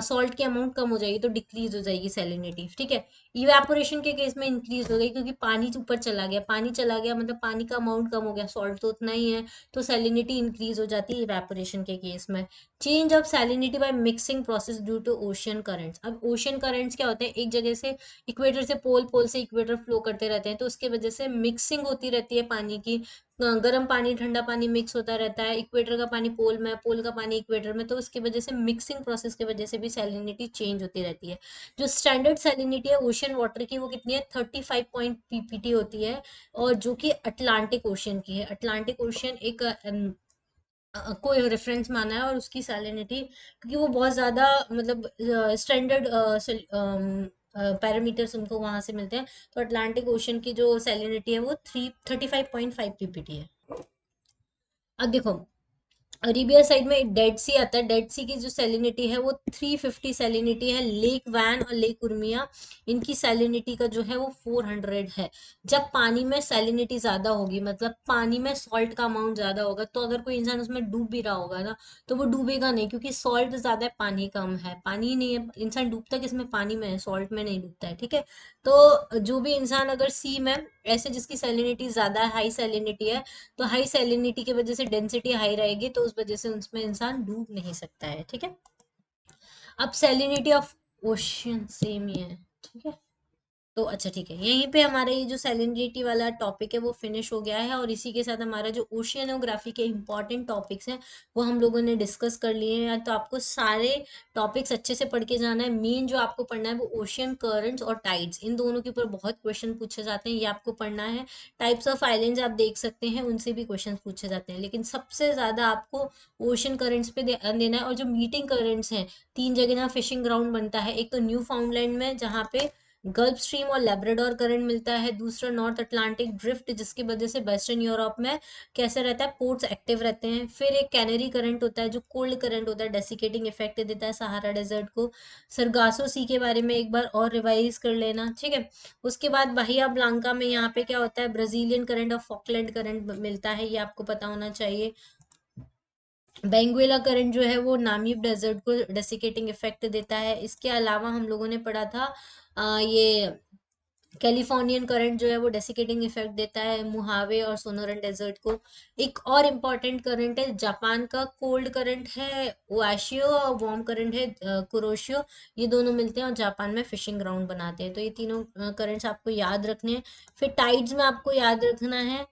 सॉल्ट की अमाउंट कम हो जाएगी, तो डिक्रीज हो जाएगी सैलिनिटी, ठीक है। इवेपोरेशन के केस में इंक्रीज हो गई, क्योंकि पानी ऊपर चला गया, पानी चला गया मतलब पानी का अमाउंट कम हो गया, सॉल्ट तो उतना ही है, तो सैलिनिटी इंक्रीज हो जाती है इवेपोरेशन के केस में। Change of salinity by mixing process due to ocean currents. अब ओशियन करंट्स क्या होते हैं, एक जगह से इक्वेटर से पोल, पोल से इक्वेटर फ्लो करते रहते हैं, तो उसके वजह से मिक्सिंग होती रहती है पानी की, गर्म पानी ठंडा पानी मिक्स होता रहता है, इक्वेटर का पानी पोल में, पोल का पानी इक्वेटर में, तो उसकी वजह से मिक्सिंग प्रोसेस की वजह से भी सैलिनिटी चेंज होती रहती है। जो स्टैंडर्ड सैलिनिटी है ओशियन वाटर की वो कितनी है, 35 पॉइंट पीपीटी होती है, और जो कि अटलांटिक ओशियन की है। अटलांटिक ओशियन एक को रेफरेंस माना है, और उसकी सैलिनिटी, क्योंकि वो बहुत ज्यादा मतलब स्टैंडर्ड पैरामीटर्स उनको वहां से मिलते हैं, तो अटलांटिक ओशन की जो सैलिनिटी है वो 35.5 पीपीटी है। अब देखो, अरेबिया साइड में डेड सी आता है, डेड सी की जो सैलिनिटी है वो 350 सैलिनिटी है। लेक वैन और लेक उर्मिया, इनकी सैलिनिटी का जो है वो 400 है। जब पानी में सैलिनिटी ज्यादा होगी, मतलब पानी में सॉल्ट का अमाउंट ज्यादा होगा, तो अगर कोई इंसान उसमें डूब भी रहा होगा ना, तो वो डूबेगा नहीं, क्योंकि सॉल्ट ज्यादा है, पानी कम है। पानी नहीं है, इंसान डूबता किसमें, पानी में है, सॉल्ट में नहीं डूबता है, ठीक है। तो जो भी इंसान अगर सी में ऐसे, जिसकी सैलिनिटी ज्यादा हाई सैलिनिटी है, तो हाई सैलिनिटी की वजह से डेंसिटी हाई रहेगी, तो उस वजह से उसमें इंसान डूब नहीं सकता है, ठीक है। अब सैलिनिटी ऑफ ओशियन सेम ही है, ठीक है। तो अच्छा ठीक है, यहीं पे हमारा ये जो सैलिनिटी वाला टॉपिक है वो फिनिश हो गया है, और इसी के साथ हमारा जो ओशियनोग्राफी के इंपॉर्टेंट टॉपिक्स हैं वो हम लोगों ने डिस्कस कर लिए हैं। तो आपको सारे टॉपिक्स अच्छे से पढ़ के जाना है। मेन जो आपको पढ़ना है वो ओशियन करंट्स और टाइड्स, इन दोनों के ऊपर बहुत क्वेश्चन पूछे जाते हैं, ये आपको पढ़ना है। टाइप्स ऑफ आइलैंड्स आप देख सकते हैं, उनसे भी क्वेश्चन पूछे जाते हैं, लेकिन सबसे ज्यादा आपको ओशियन करंट्स पे ध्यान देना है। और जो मीटिंग करंट्स हैं, तीन जगह जहाँ फिशिंग ग्राउंड बनता है, एक तो न्यू फाउंडलैंड में जहाँ पे गल्फ स्ट्रीम और लेब्राडोर करंट मिलता है, दूसरा नॉर्थ अटलांटिक ड्रिफ्ट, जिसकी वजह से वेस्टर्न यूरोप में कैसे रहता है, पोर्ट्स एक्टिव रहते हैं। फिर एक कैनरी करंट होता है जो कोल्ड करंट होता है, डेसिकेटिंग इफेक्ट देता है सहारा डेजर्ट को। सरगासो सी के बारे में एक बार और रिवाइज कर लेना, ठीक है। उसके बाद बहिया ब्लांका में यहाँ पे क्या होता है, ब्राजीलियन करंट और फॉकलैंड करंट मिलता है, ये आपको पता होना चाहिए। बेंगुएला करंट जो है वो नामीब डेजर्ट को डेसिकेटिंग इफेक्ट देता है। इसके अलावा हम लोगों ने पढ़ा था ये कैलिफोर्नियन करंट जो है वो डेसिकेटिंग इफेक्ट देता है मुहावे और सोनोरन डेजर्ट को। एक और इम्पॉर्टेंट करंट है जापान का, कोल्ड करंट है ओआशियो, और वार्म करंट है कुरोशियो। ये दोनों मिलते हैं और जापान में फिशिंग ग्राउंड बनाते हैं। तो ये तीनों करंट्स आपको याद रखने हैं। फिर टाइड्स में आपको याद रखना है,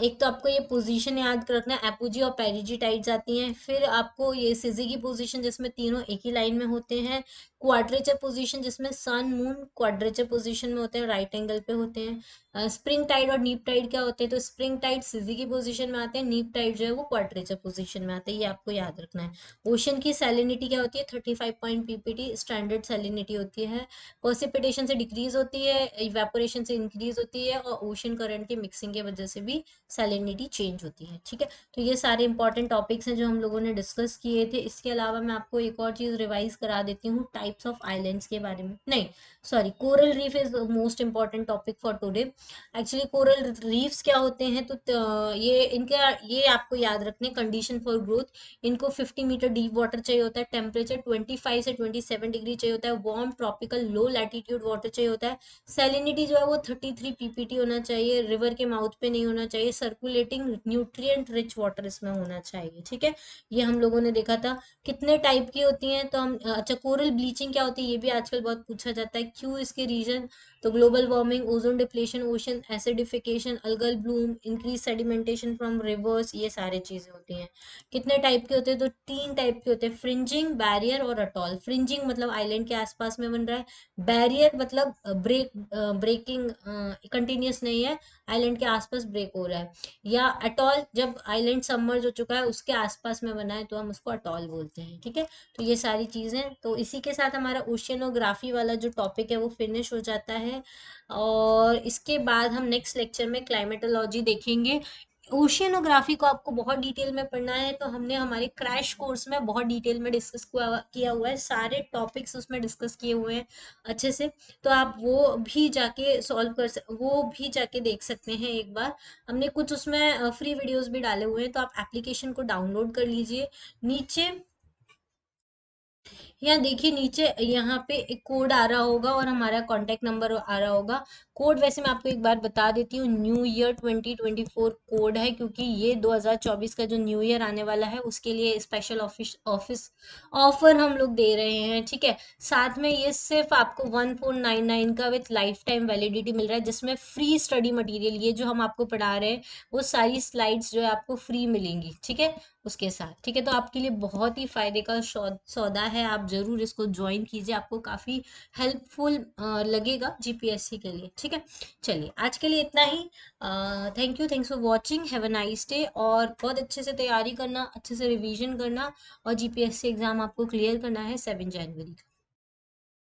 एक तो आपको ये पोजीशन याद रखना है, एपोजी और पेरिजी टाइड्स आती हैं। फिर आपको ये सिजी की पोजीशन, जिसमें तीनों एक ही लाइन में होते हैं। क्वाड्रेचर पोजीशन, जिसमें सन मून क्वाड्रेचर पोजीशन में होते हैं, राइट एंगल पे होते हैं। स्प्रिंग टाइड और नीप टाइड क्या होते हैं, तो स्प्रिंग टाइड सिजी की पोजीशन में आते हैं, नीप टाइड जो है वो क्वाड्रेचर पोजीशन में आते हैं, ये आपको याद रखना है। ओशन की सैलिनिटी क्या होती है, 35 पॉइंट पीपीटी स्टैंडर्ड सैलिनिटी होती है। प्रेसिपिटेशन से डिक्रीज होती है, इवेपोरेशन से इंक्रीज होती है, और ओशन करंट की मिक्सिंग की वजह से भी सैलिनिटी चेंज होती है, ठीक है। तो ये सारे इंपॉर्टेंट टॉपिक्स हैं जो हम लोगों ने डिस्कस किए थे। इसके अलावा मैं आपको एक और चीज रिवाइज करा देती हूँ, टाइप्स ऑफ आइलैंड्स के बारे में, नहीं sorry, coral reef is most important topic for today. Actually coral reefs क्या होते हैं, तो ये इनका ये आपको याद रखने, कंडीशन फॉर ग्रोथ, इनको 50 मीटर डीप वाटर चाहिए होता है, टेम्परेचर 25 से 27 डिग्री चाहिए होता है, वार्म ट्रॉपिकल लो लैटिट्यूड वाटर चाहिए होता है, सैलिनिटी जो है वो 33 पीपीटी होना चाहिए, रिवर के माउथ पे नहीं होना चाहिए, सर्कुलेटिंग न्यूट्रिएंट रिच वाटर इसमें होना चाहिए, ठीक है। ये हम लोगों ने देखा था। कितने टाइप की होती हैं, तो हम अच्छा, कोरल ब्लीचिंग क्या होती है ये भी आजकल बहुत पूछा जाता है, क्यों इसके रीजन, तो global warming, ozone depletion, ocean acidification, algal Bloom, increase sedimentation from reverse, ये सारी चीजें होती हैं। कितने टाइप के होते हैं, तो तीन टाइप के होते हैं, फ्रिंजिंग, बैरियर और अटॉल। फ्रिंजिंग मतलब आइलैंड के आसपास में बन रहा है, बैरियर मतलब ब्रेकिंग कंटिन्यूस नहीं है, आइलैंड के आसपास ब्रेक हो रहा है, या अटॉल जब आइलैंड सबमर्ज हो चुका है उसके आसपास में बना है, तो हम उसको अटॉल बोलते हैं, ठीक है। तो ये सारी चीजें, तो इसी के साथ हमारा ओशियनोग्राफी वाला जो टॉपिक है वो फिनिश हो जाता है। और इसके बाद हम नेक्स्ट लेक्चर में क्लाइमेटोलॉजी देखेंगे। ओशियनोग्राफी को आपको बहुत डिटेल में पढ़ना है, तो हमने हमारे क्रैश कोर्स में बहुत डिटेल में डिस्कस किया हुआ है, सारे टॉपिक्स उसमें डिस्कस किए हुए हैं अच्छे से। तो आप वो भी जाके देख सकते हैं एक बार। हमने कुछ उसमें फ्री वीडियोस भी डाले हुए हैं, तो आप एप्लीकेशन को डाउनलोड कर लीजिए। नीचे यहाँ देखिए, नीचे यहाँ पे एक कोड आ रहा होगा और हमारा कॉन्टेक्ट नंबर आ रहा होगा। कोड वैसे मैं आपको एक बार बता देती हूँ, न्यू ईयर 2024 कोड है, क्योंकि ये 2024 का जो न्यू ईयर आने वाला है उसके लिए स्पेशल ऑफिस ऑफिस ऑफर हम लोग दे रहे हैं, ठीक है। साथ में ये सिर्फ आपको 1499 का विथ लाइफ टाइम वैलिडिटी मिल रहा है, जिसमें फ्री स्टडी मटेरियल, ये जो हम आपको पढ़ा रहे हैं वो सारी स्लाइड्स जो है आपको फ्री मिलेंगी, ठीक है, उसके साथ, ठीक है। तो आपके लिए बहुत ही फायदे का सौदा है, आप जरूर इसको ज्वाइन कीजिए, आपको काफी हेल्पफुल लगेगा जीपीएससी के लिए, ठीक है। चलिए आज के लिए इतना ही। Thank you, thanks for watching, have a nice day, और बहुत अच्छे से तैयारी करना, अच्छे से रिवीजन करना, और जीपीएससी एग्जाम आपको क्लियर करना है 7 जनवरी।